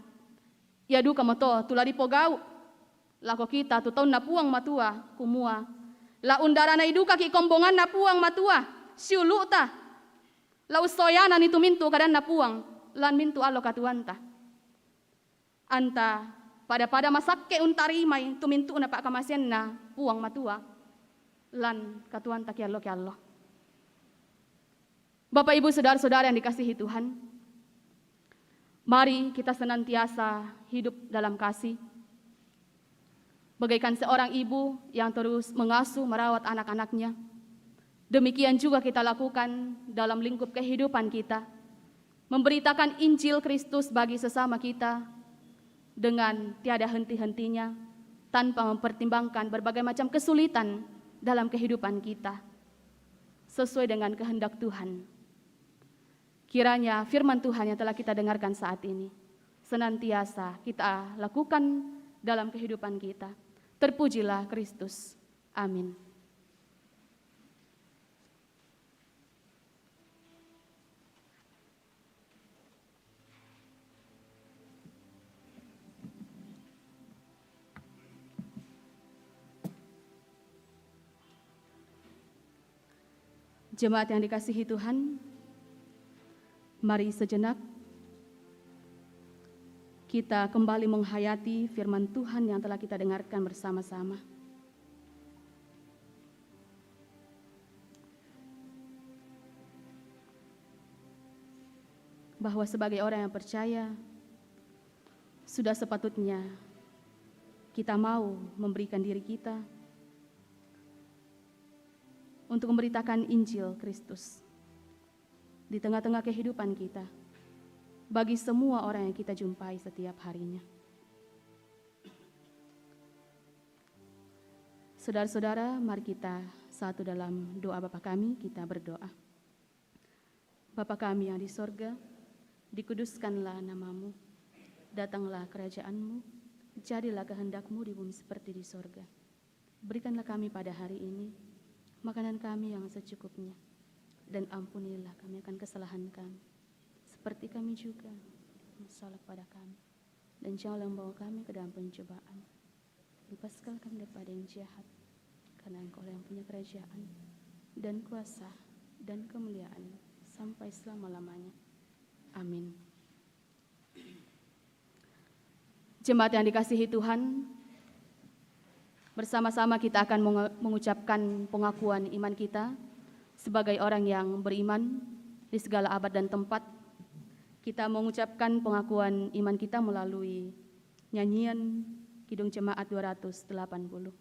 Ya duka moto tulari pogau. Lako kita tu tahun na puang matua kumua. La undaranai duka ki kombongan na puang matua. Siulu ta. La usoyana ni tumintu kadan na puang. Lan mintu alo katuanta. Anta pada masakke untarimai tumintu na pak kamasian na puang matua. Lan katuanta kiallo. Bapak Ibu saudara-saudara yang dikasihi Tuhan, mari kita senantiasa hidup dalam kasih. Bagaikan seorang ibu yang terus mengasuh merawat anak-anaknya. Demikian juga kita lakukan dalam lingkup kehidupan kita. Memberitakan Injil Kristus bagi sesama kita dengan tiada henti-hentinya, tanpa mempertimbangkan berbagai macam kesulitan dalam kehidupan kita, sesuai dengan kehendak Tuhan. Kiranya firman Tuhan yang telah kita dengarkan saat ini senantiasa kita lakukan dalam kehidupan kita. Terpujilah Kristus. Amin. Jemaat yang dikasihi Tuhan, mari sejenak kita kembali menghayati firman Tuhan yang telah kita dengarkan bersama-sama. Bahwa sebagai orang yang percaya, sudah sepatutnya kita mau memberikan diri kita untuk memberitakan Injil Kristus di tengah-tengah kehidupan kita, bagi semua orang yang kita jumpai setiap harinya. Saudara-saudara, mari kita satu dalam doa Bapa kami, kita berdoa. Bapa kami yang di sorga, dikuduskanlah namamu, datanglah kerajaanmu, jadilah kehendakmu di bumi seperti di sorga. Berikanlah kami pada hari ini makanan kami yang secukupnya, dan ampunilah kami akan kesalahan kami, seperti kami juga bersalah pada kami. Dan janganlah membawa kami ke dalam pencobaan, lepaskanlah kami daripada yang jahat, karena Engkau yang punya kerajaan, dan kuasa, dan kemuliaan, sampai selama-lamanya. Amin. Jemaat yang dikasihi Tuhan, bersama-sama kita akan mengucapkan pengakuan iman kita sebagai orang yang beriman di segala abad dan tempat. Kita mengucapkan pengakuan iman kita melalui nyanyian Kidung Jemaat 280.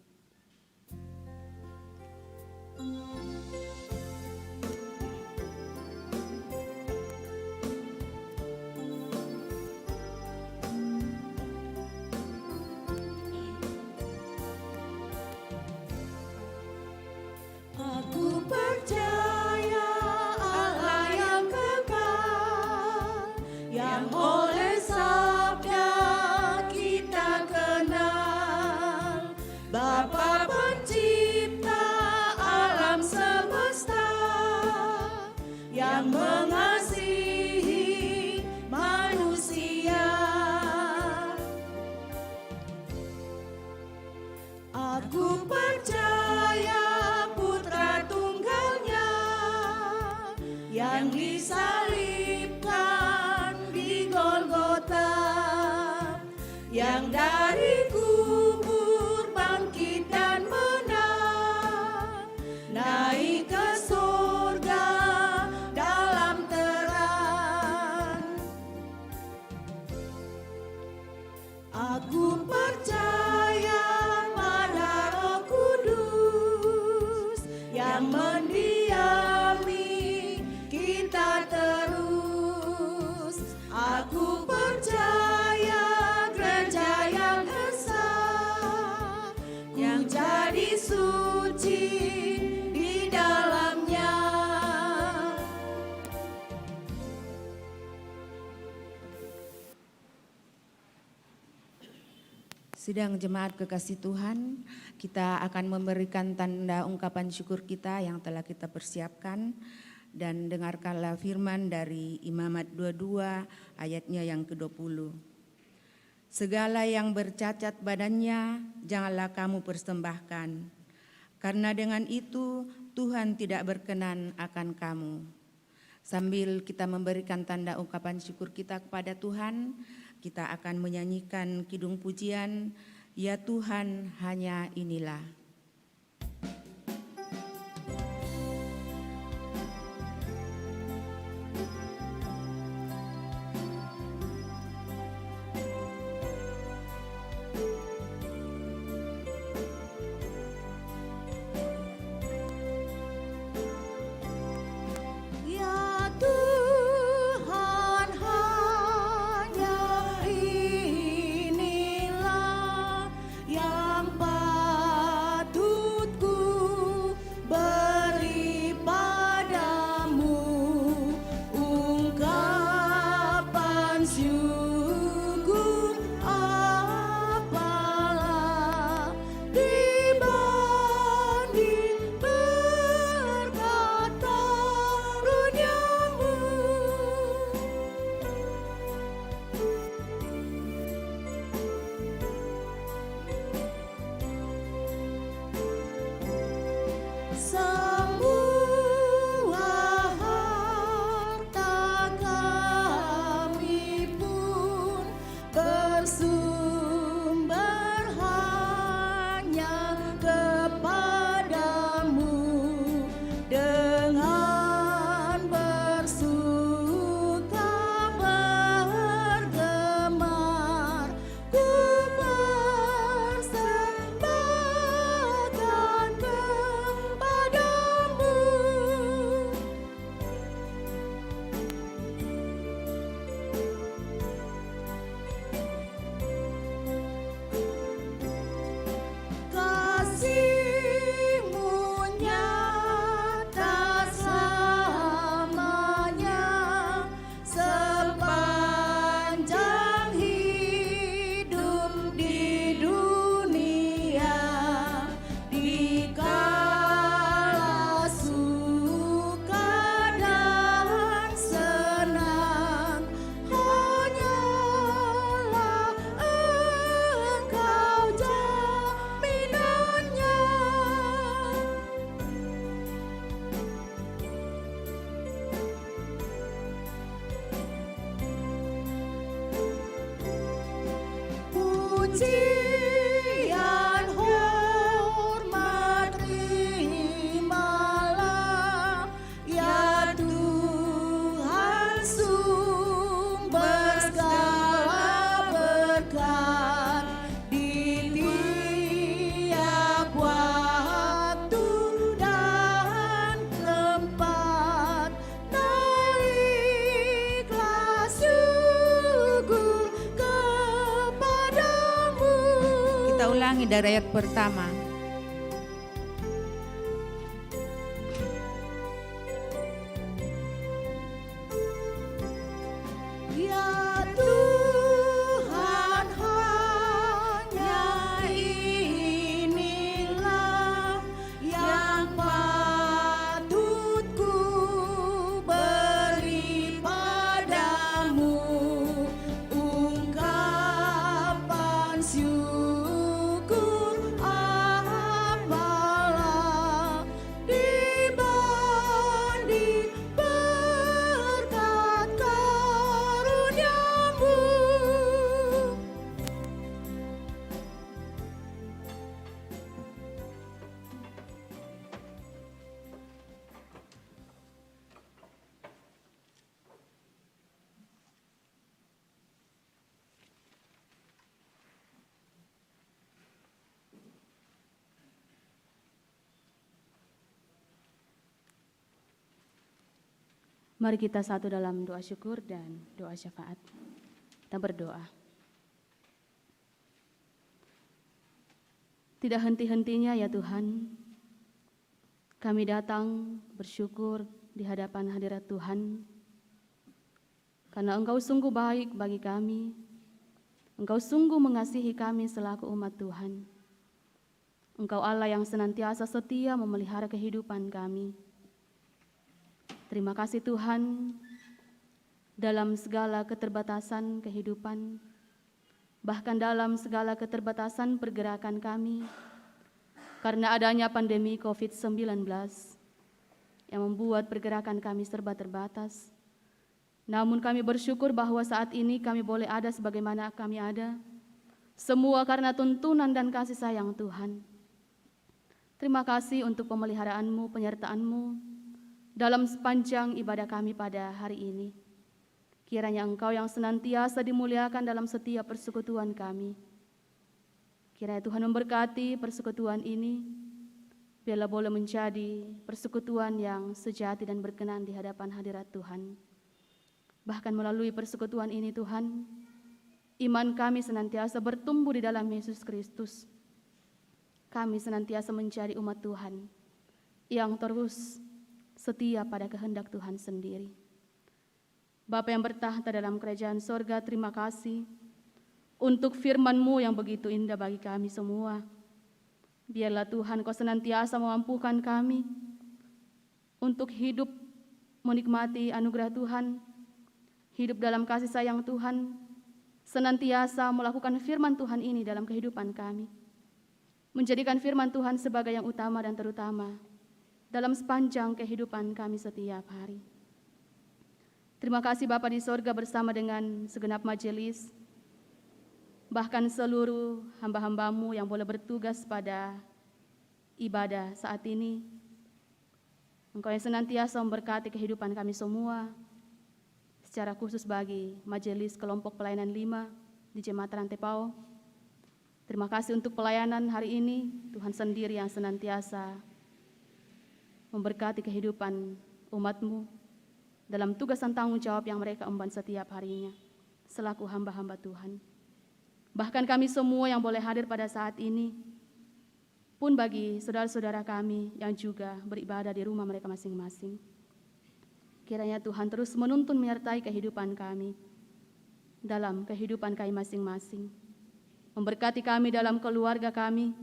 Aku percaya Allah yang kekal, yang oleh sabda kita kenal, Bapa pencipta alam semesta, yang mengasihi manusia. Aku percaya yang disalibkan di Golgota, yang dari kubur bangkit dan menang, naik ke surga dalam terang. Aku percaya pada Roh Kudus yang mendiami kita terus. Aku percaya gereja yang esa, yang jadi suci di dalamnya. Sidang jemaat kekasih Tuhan, kita akan memberikan tanda ungkapan syukur kita yang telah kita persiapkan Dan dengarkanlah firman dari Imamat 22 ayatnya yang ke-20. Segala yang bercacat badannya janganlah kamu persembahkan, karena dengan itu Tuhan tidak berkenan akan kamu. Sambil kita memberikan tanda ungkapan syukur kita kepada Tuhan, kita akan menyanyikan kidung pujian, Ya Tuhan hanya inilah. Ya Tuhan hanya inilah yang patut ku beri padamu ungkapan syukur, apalah dibanding berkat karuniamu. Semua harta kami pun bersumber hanya kepadamu. Dengan bersuka bergemar ku persembahkan kepadamu. Kasih-Mu nyata selamanya sepanjang hidup di dunia. Dikala suka dan senang, hanyalah Engkau jaminannya. Pujian hormat terimalah, ya Tuhan sumber segala berkat di tiap waktu dan tempat. Naiklah syukur kepadamu. Kita ulangi dari ayat pertama. Ya Tuhan hanya inilah yang patut ku beri padamu ungkapan syukur, apalah dibanding berkat karuniamu. Mari kita satu dalam doa syukur dan doa syafaat. Kita berdoa. Tidak henti-hentinya ya Tuhan, kami datang bersyukur di hadapan hadirat Tuhan, karena Engkau sungguh baik bagi kami, Engkau sungguh mengasihi kami selaku umat Tuhan. Engkau Allah yang senantiasa setia memelihara kehidupan kami. Terima kasih Tuhan, dalam segala keterbatasan kehidupan, bahkan dalam segala keterbatasan pergerakan kami, karena adanya pandemi COVID-19 yang membuat pergerakan kami serba terbatas. Namun kami bersyukur bahwa saat ini kami boleh ada sebagaimana kami ada, semua karena tuntunan dan kasih sayang Tuhan. Terima kasih untuk pemeliharaanmu, penyertaan-Mu dalam sepanjang ibadah kami pada hari ini. Kiranya Engkau yang senantiasa dimuliakan dalam setiap persekutuan kami. Kiranya Tuhan memberkati persekutuan ini, biarlah boleh menjadi persekutuan yang sejati dan berkenan di hadapan hadirat Tuhan. Bahkan melalui persekutuan ini Tuhan, iman kami senantiasa bertumbuh di dalam Yesus Kristus. Kami senantiasa menjadi umat Tuhan yang terus setia pada kehendak Tuhan sendiri. Bapa yang bertahta dalam kerajaan sorga, terima kasih untuk firman-Mu yang begitu indah bagi kami semua. Biarlah Tuhan Kau senantiasa memampukan kami untuk hidup menikmati anugerah Tuhan, hidup dalam kasih sayang Tuhan, senantiasa melakukan firman Tuhan ini dalam kehidupan kami, menjadikan firman Tuhan sebagai yang utama dan terutama dalam sepanjang kehidupan kami setiap hari. Terima kasih Bapa di sorga bersama dengan segenap majelis, bahkan seluruh hamba-hamba-Mu yang boleh bertugas pada ibadah saat ini. Engkau yang senantiasa memberkati kehidupan kami semua, secara khusus bagi majelis kelompok pelayanan 5 di Jemaat Rantepao. Terima kasih untuk pelayanan hari ini, Tuhan sendiri yang senantiasa memberkati kehidupan umat-Mu dalam tugas dan tanggung jawab yang mereka emban setiap harinya, selaku hamba-hamba Tuhan. Bahkan kami semua yang boleh hadir pada saat ini, pun bagi saudara-saudara kami yang juga beribadah di rumah mereka masing-masing. Kiranya Tuhan terus menuntun menyertai kehidupan kami, dalam kehidupan kami masing-masing. Memberkati kami dalam keluarga kami,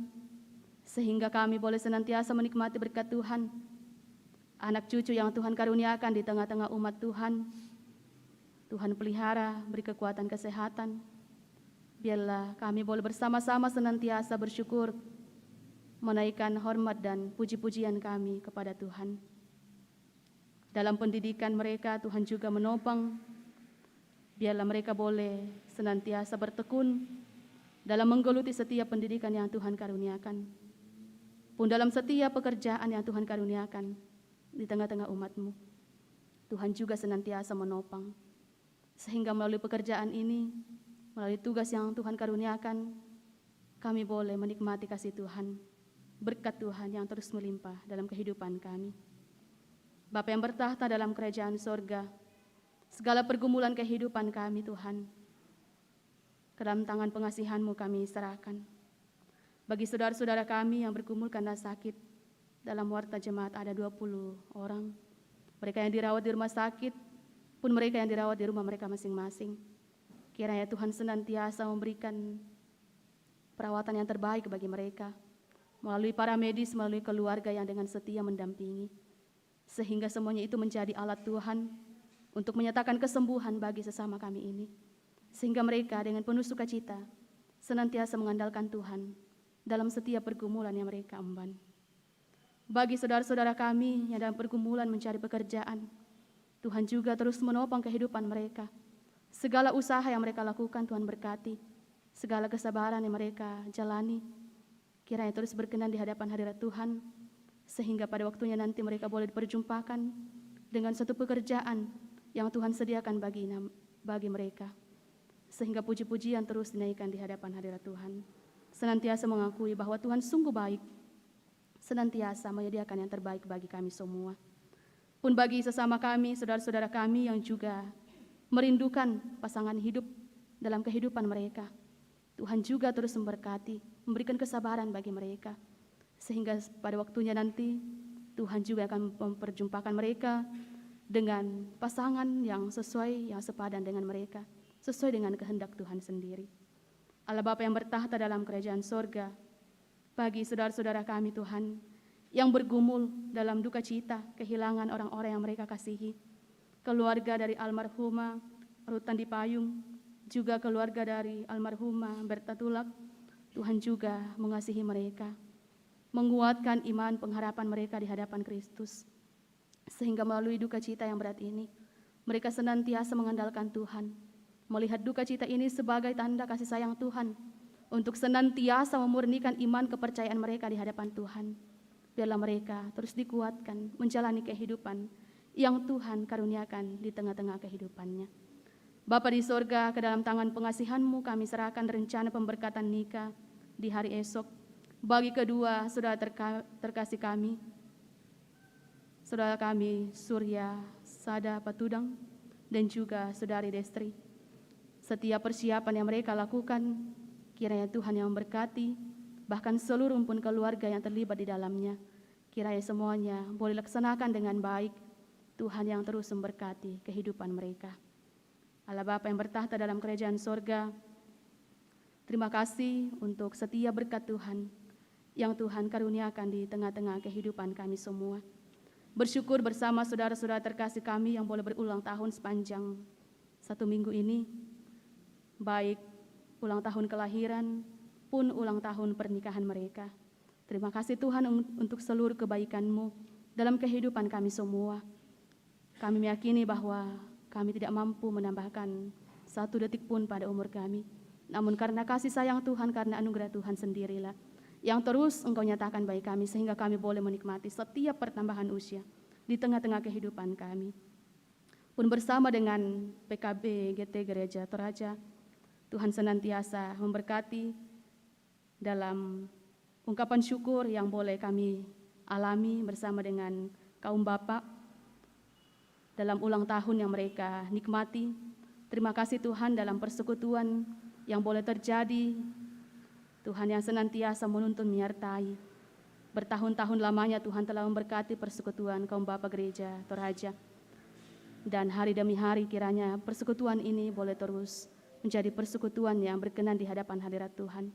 sehingga kami boleh senantiasa menikmati berkat Tuhan. Anak cucu yang Tuhan karuniakan di tengah-tengah umat Tuhan, Tuhan pelihara, beri kekuatan kesehatan. Biarlah kami boleh bersama-sama senantiasa bersyukur, menaikkan hormat dan puji-pujian kami kepada Tuhan. Dalam pendidikan mereka, Tuhan juga menopang. Biarlah mereka boleh senantiasa bertekun dalam menggeluti setiap pendidikan yang Tuhan karuniakan. Pun dalam setiap pekerjaan yang Tuhan karuniakan di tengah-tengah umat-Mu, Tuhan juga senantiasa menopang. Sehingga melalui pekerjaan ini, melalui tugas yang Tuhan karuniakan, kami boleh menikmati kasih Tuhan, berkat Tuhan yang terus melimpah dalam kehidupan kami. Bapa yang bertahta dalam kerajaan sorga, segala pergumulan kehidupan kami Tuhan, ke dalam tangan pengasihan-Mu kami serahkan. Bagi saudara-saudara kami yang bergumul karena sakit, dalam warta jemaat ada 20 orang. Mereka yang dirawat di rumah sakit, pun mereka yang dirawat di rumah mereka masing-masing. Kiranya Tuhan senantiasa memberikan perawatan yang terbaik bagi mereka, melalui para medis, melalui keluarga yang dengan setia mendampingi, sehingga semuanya itu menjadi alat Tuhan untuk menyatakan kesembuhan bagi sesama kami ini, sehingga mereka dengan penuh sukacita senantiasa mengandalkan Tuhan dalam setiap pergumulan yang mereka emban. Bagi saudara-saudara kami yang dalam pergumulan mencari pekerjaan, Tuhan juga terus menopang kehidupan mereka. Segala usaha yang mereka lakukan Tuhan berkati, segala kesabaran yang mereka jalani, kiranya terus berkenan di hadapan hadirat Tuhan, sehingga pada waktunya nanti mereka boleh diperjumpakan dengan satu pekerjaan yang Tuhan sediakan bagi mereka, sehingga puji-pujian terus dinaikkan di hadapan hadirat Tuhan. Senantiasa mengakui bahwa Tuhan sungguh baik, senantiasa menyediakan yang terbaik bagi kami semua. Pun bagi sesama kami, saudara-saudara kami yang juga merindukan pasangan hidup dalam kehidupan mereka, Tuhan juga terus memberkati, memberikan kesabaran bagi mereka, sehingga pada waktunya nanti Tuhan juga akan memperjumpakan mereka dengan pasangan yang sesuai, yang sepadan dengan mereka, sesuai dengan kehendak Tuhan sendiri. Allah Bapa yang bertahta dalam kerajaan sorga, bagi saudara-saudara kami Tuhan, yang bergumul dalam duka cita kehilangan orang-orang yang mereka kasihi. Keluarga dari almarhumah Rutan Dipayung, juga keluarga dari almarhumah Berta Tulak, Tuhan juga mengasihi mereka, menguatkan iman pengharapan mereka di hadapan Kristus, sehingga melalui duka cita yang berat ini, mereka senantiasa mengandalkan Tuhan, melihat duka cita ini sebagai tanda kasih sayang Tuhan, untuk senantiasa memurnikan iman kepercayaan mereka di hadapan Tuhan. Biarlah mereka terus dikuatkan menjalani kehidupan yang Tuhan karuniakan di tengah-tengah kehidupannya. Bapa di sorga, ke dalam tangan pengasihan-Mu kami serahkan rencana pemberkatan nikah di hari esok bagi kedua saudara terkasih kami, saudara kami Surya Sada Patudang dan juga saudari Destri. Setiap persiapan yang mereka lakukan, kiranya Tuhan yang memberkati, bahkan seluruh rumpun keluarga yang terlibat di dalamnya. Kiranya semuanya boleh laksanakan dengan baik. Tuhan yang terus memberkati kehidupan mereka. Allah Bapa yang bertahta dalam kerajaan sorga, terima kasih untuk setiap berkat Tuhan yang Tuhan karuniakan di tengah-tengah kehidupan kami semua. Bersyukur bersama saudara-saudara terkasih kami yang boleh berulang tahun sepanjang 1 minggu ini, baik ulang tahun kelahiran pun ulang tahun pernikahan mereka. Terima kasih Tuhan untuk seluruh kebaikan-Mu dalam kehidupan kami semua. Kami meyakini bahwa kami tidak mampu menambahkan 1 detik pun pada umur kami. Namun karena kasih sayang Tuhan, karena anugerah Tuhan sendirilah yang terus Engkau nyatakan bagi kami, sehingga kami boleh menikmati setiap pertambahan usia di tengah-tengah kehidupan kami. Pun bersama dengan PKB GT Gereja Toraja, Tuhan senantiasa memberkati dalam ungkapan syukur yang boleh kami alami bersama dengan kaum Bapak dalam ulang tahun yang mereka nikmati. Terima kasih Tuhan dalam persekutuan yang boleh terjadi. Tuhan yang senantiasa menuntun menyertai. Bertahun-tahun lamanya Tuhan telah memberkati persekutuan kaum Bapak Gereja Toraja. Dan hari demi hari kiranya persekutuan ini boleh terus menjadi persekutuan yang berkenan di hadapan hadirat Tuhan.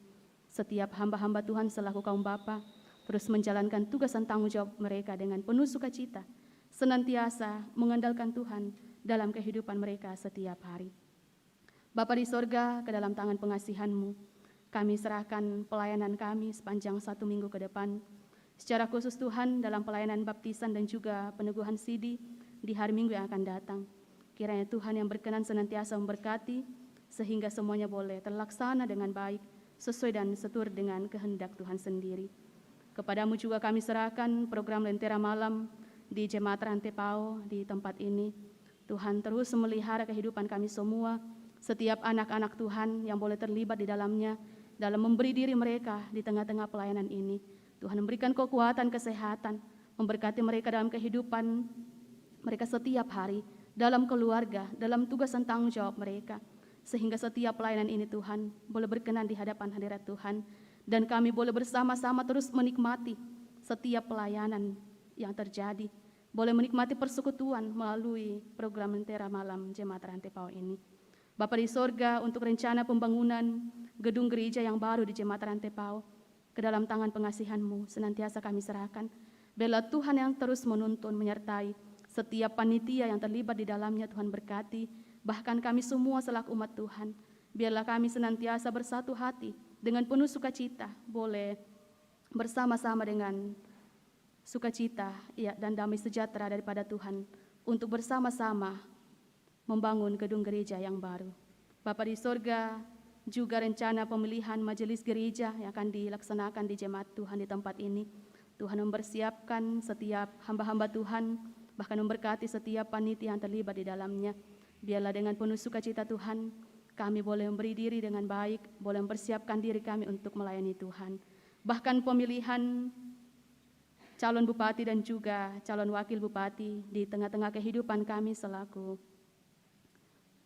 Setiap hamba-hamba Tuhan selaku kaum Bapa terus menjalankan tugas dan tanggung jawab mereka dengan penuh sukacita, senantiasa mengandalkan Tuhan dalam kehidupan mereka setiap hari. Bapa di sorga, ke dalam tangan pengasihan-Mu, kami serahkan pelayanan kami sepanjang 1 minggu ke depan. Secara khusus Tuhan dalam pelayanan baptisan dan juga peneguhan sidi di hari Minggu yang akan datang. Kiranya Tuhan yang berkenan senantiasa memberkati, sehingga semuanya boleh terlaksana dengan baik, sesuai dan seturut dengan kehendak Tuhan sendiri. Kepadamu juga kami serahkan program Lentera Malam di Jemaat Rantai Pau di tempat ini. Tuhan terus memelihara kehidupan kami semua, setiap anak-anak Tuhan yang boleh terlibat di dalamnya, dalam memberi diri mereka di tengah-tengah pelayanan ini. Tuhan memberikan kekuatan, kesehatan, memberkati mereka dalam kehidupan mereka setiap hari, dalam keluarga, dalam tugas dan tanggung jawab mereka, sehingga setiap pelayanan ini Tuhan boleh berkenan di hadapan hadirat Tuhan, dan kami boleh bersama-sama terus menikmati setiap pelayanan yang terjadi, boleh menikmati persekutuan melalui program Lentera Malam Jemaat Rantai Pau ini. Bapa di sorga, untuk rencana pembangunan gedung gereja yang baru di Jemaat Rantai Pau, ke dalam tangan pengasihan-Mu senantiasa kami serahkan. Biarlah Tuhan yang terus menuntun, menyertai setiap panitia yang terlibat di dalamnya. Tuhan berkati, bahkan kami semua selaku umat Tuhan. Biarlah kami senantiasa bersatu hati dengan penuh sukacita, boleh bersama-sama dengan sukacita dan damai sejahtera daripada Tuhan untuk bersama-sama membangun gedung gereja yang baru. Bapa di sorga, juga rencana pemilihan majelis gereja yang akan dilaksanakan di jemaat Tuhan di tempat ini. Tuhan mempersiapkan setiap hamba-hamba Tuhan, bahkan memberkati setiap panitia yang terlibat di dalamnya. Biarlah dengan penuh sukacita Tuhan, kami boleh memberi diri dengan baik, boleh mempersiapkan diri kami untuk melayani Tuhan. Bahkan pemilihan calon bupati dan juga calon wakil bupati di tengah-tengah kehidupan kami selaku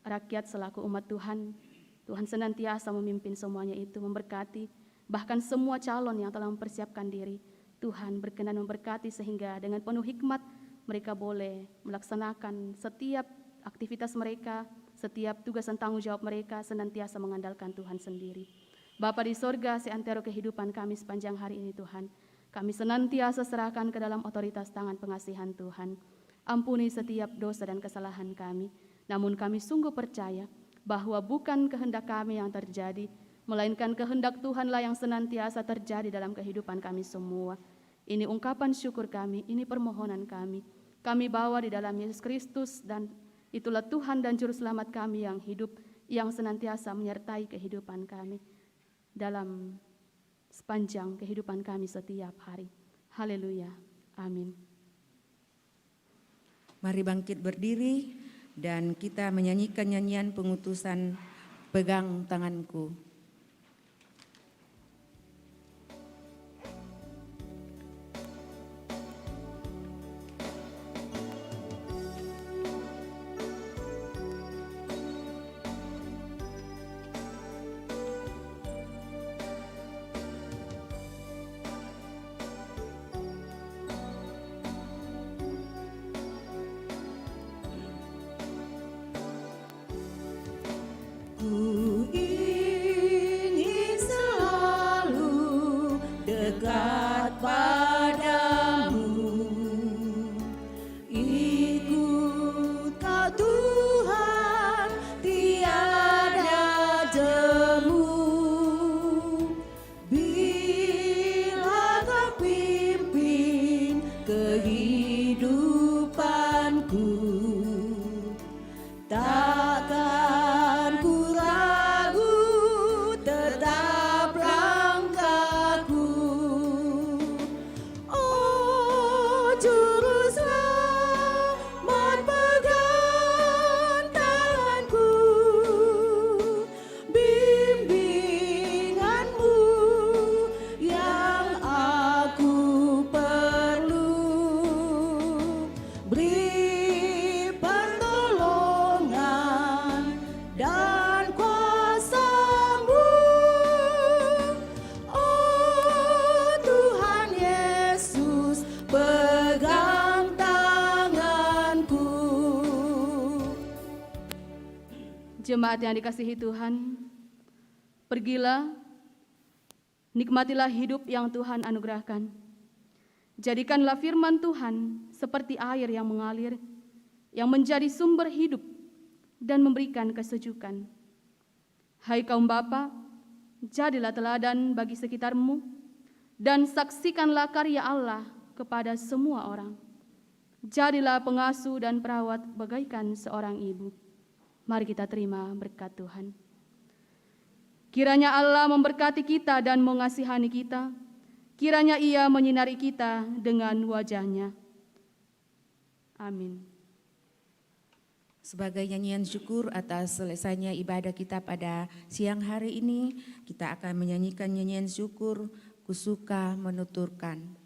rakyat, selaku umat Tuhan. Tuhan senantiasa memimpin semuanya itu, memberkati, bahkan semua calon yang telah mempersiapkan diri. Tuhan berkenan memberkati sehingga dengan penuh hikmat mereka boleh melaksanakan setiap aktivitas mereka, setiap tugas dan tanggung jawab mereka, senantiasa mengandalkan Tuhan sendiri. Bapa di sorga, seantero kehidupan kami sepanjang hari ini Tuhan, Kami senantiasa serahkan ke dalam otoritas tangan pengasihan Tuhan. Ampuni setiap dosa dan kesalahan kami, namun kami sungguh percaya bahwa bukan kehendak kami yang terjadi, melainkan kehendak Tuhanlah yang senantiasa terjadi dalam kehidupan kami semua. Ini ungkapan syukur kami, ini permohonan kami. Kami bawa di dalam Yesus Kristus, dan itulah Tuhan dan Juru Selamat kami yang hidup, yang senantiasa menyertai kehidupan kami dalam sepanjang kehidupan kami setiap hari. Haleluya. Amin. Mari bangkit berdiri dan kita menyanyikan nyanyian pengutusan Pegang Tanganku. Ku ingin selalu dekat padamu, ikut Kau Tuhan, tiada jemu. Bila Kau pimpin kehidupanku, takkan ku ragu, tetap langkahku. Oh Juru Selamat, pegang tanganku, bimbinganmu yang aku perlu. Beri pertolongan dan kuasa-Mu, oh Tuhan Yesus, pegang tanganku. Jemaat yang dikasihi Tuhan, pergilah, nikmatilah hidup yang Tuhan anugerahkan. Jadikanlah firman Tuhan seperti air yang mengalir, yang menjadi sumber hidup dan memberikan kesejukan. Hai kaum bapa, jadilah teladan bagi sekitarmu dan saksikanlah karya Allah kepada semua orang. Jadilah pengasuh dan perawat bagaikan seorang ibu. Mari kita terima berkat Tuhan. Kiranya Allah memberkati kita dan mengasihani kita. Kiranya Ia menyinari kita dengan wajah-Nya. Amin. Sebagai nyanyian syukur atas selesainya ibadah kita pada siang hari ini, kita akan menyanyikan nyanyian syukur, Kusuka Menuturkan.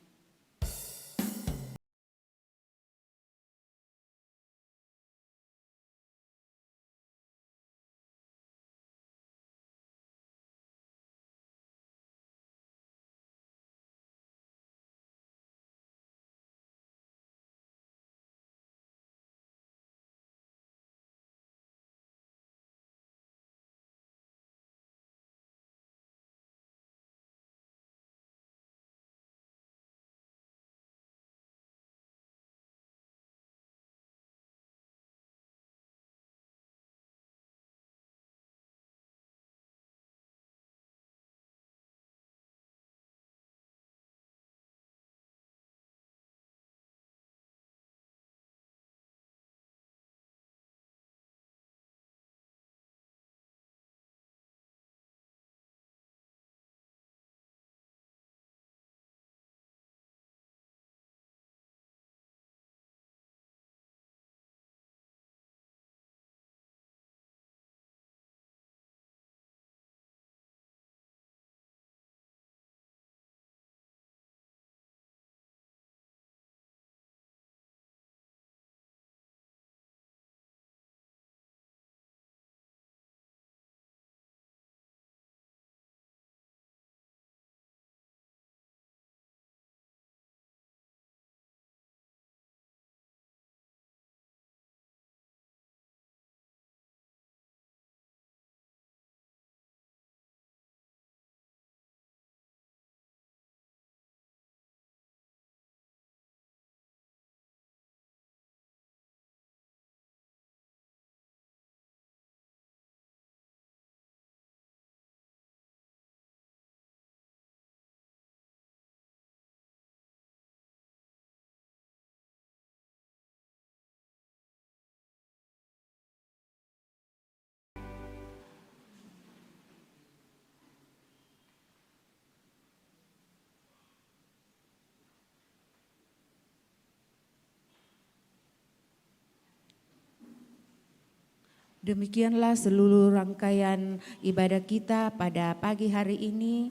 Demikianlah seluruh rangkaian ibadah kita pada pagi hari ini.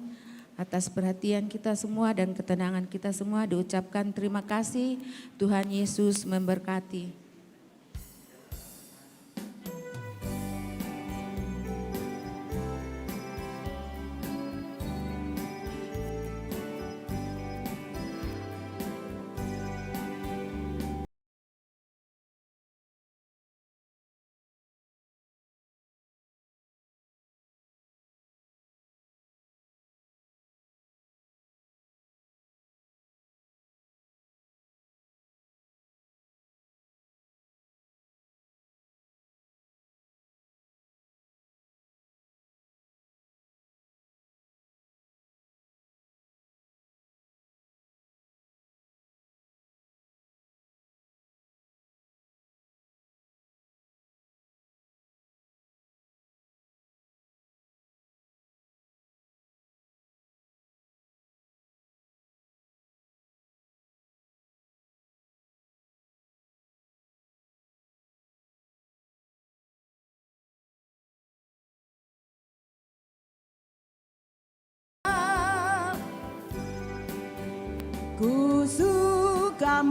Atas perhatian kita semua dan ketenangan kita semua diucapkan terima kasih. Tuhan Yesus memberkati. Ku suka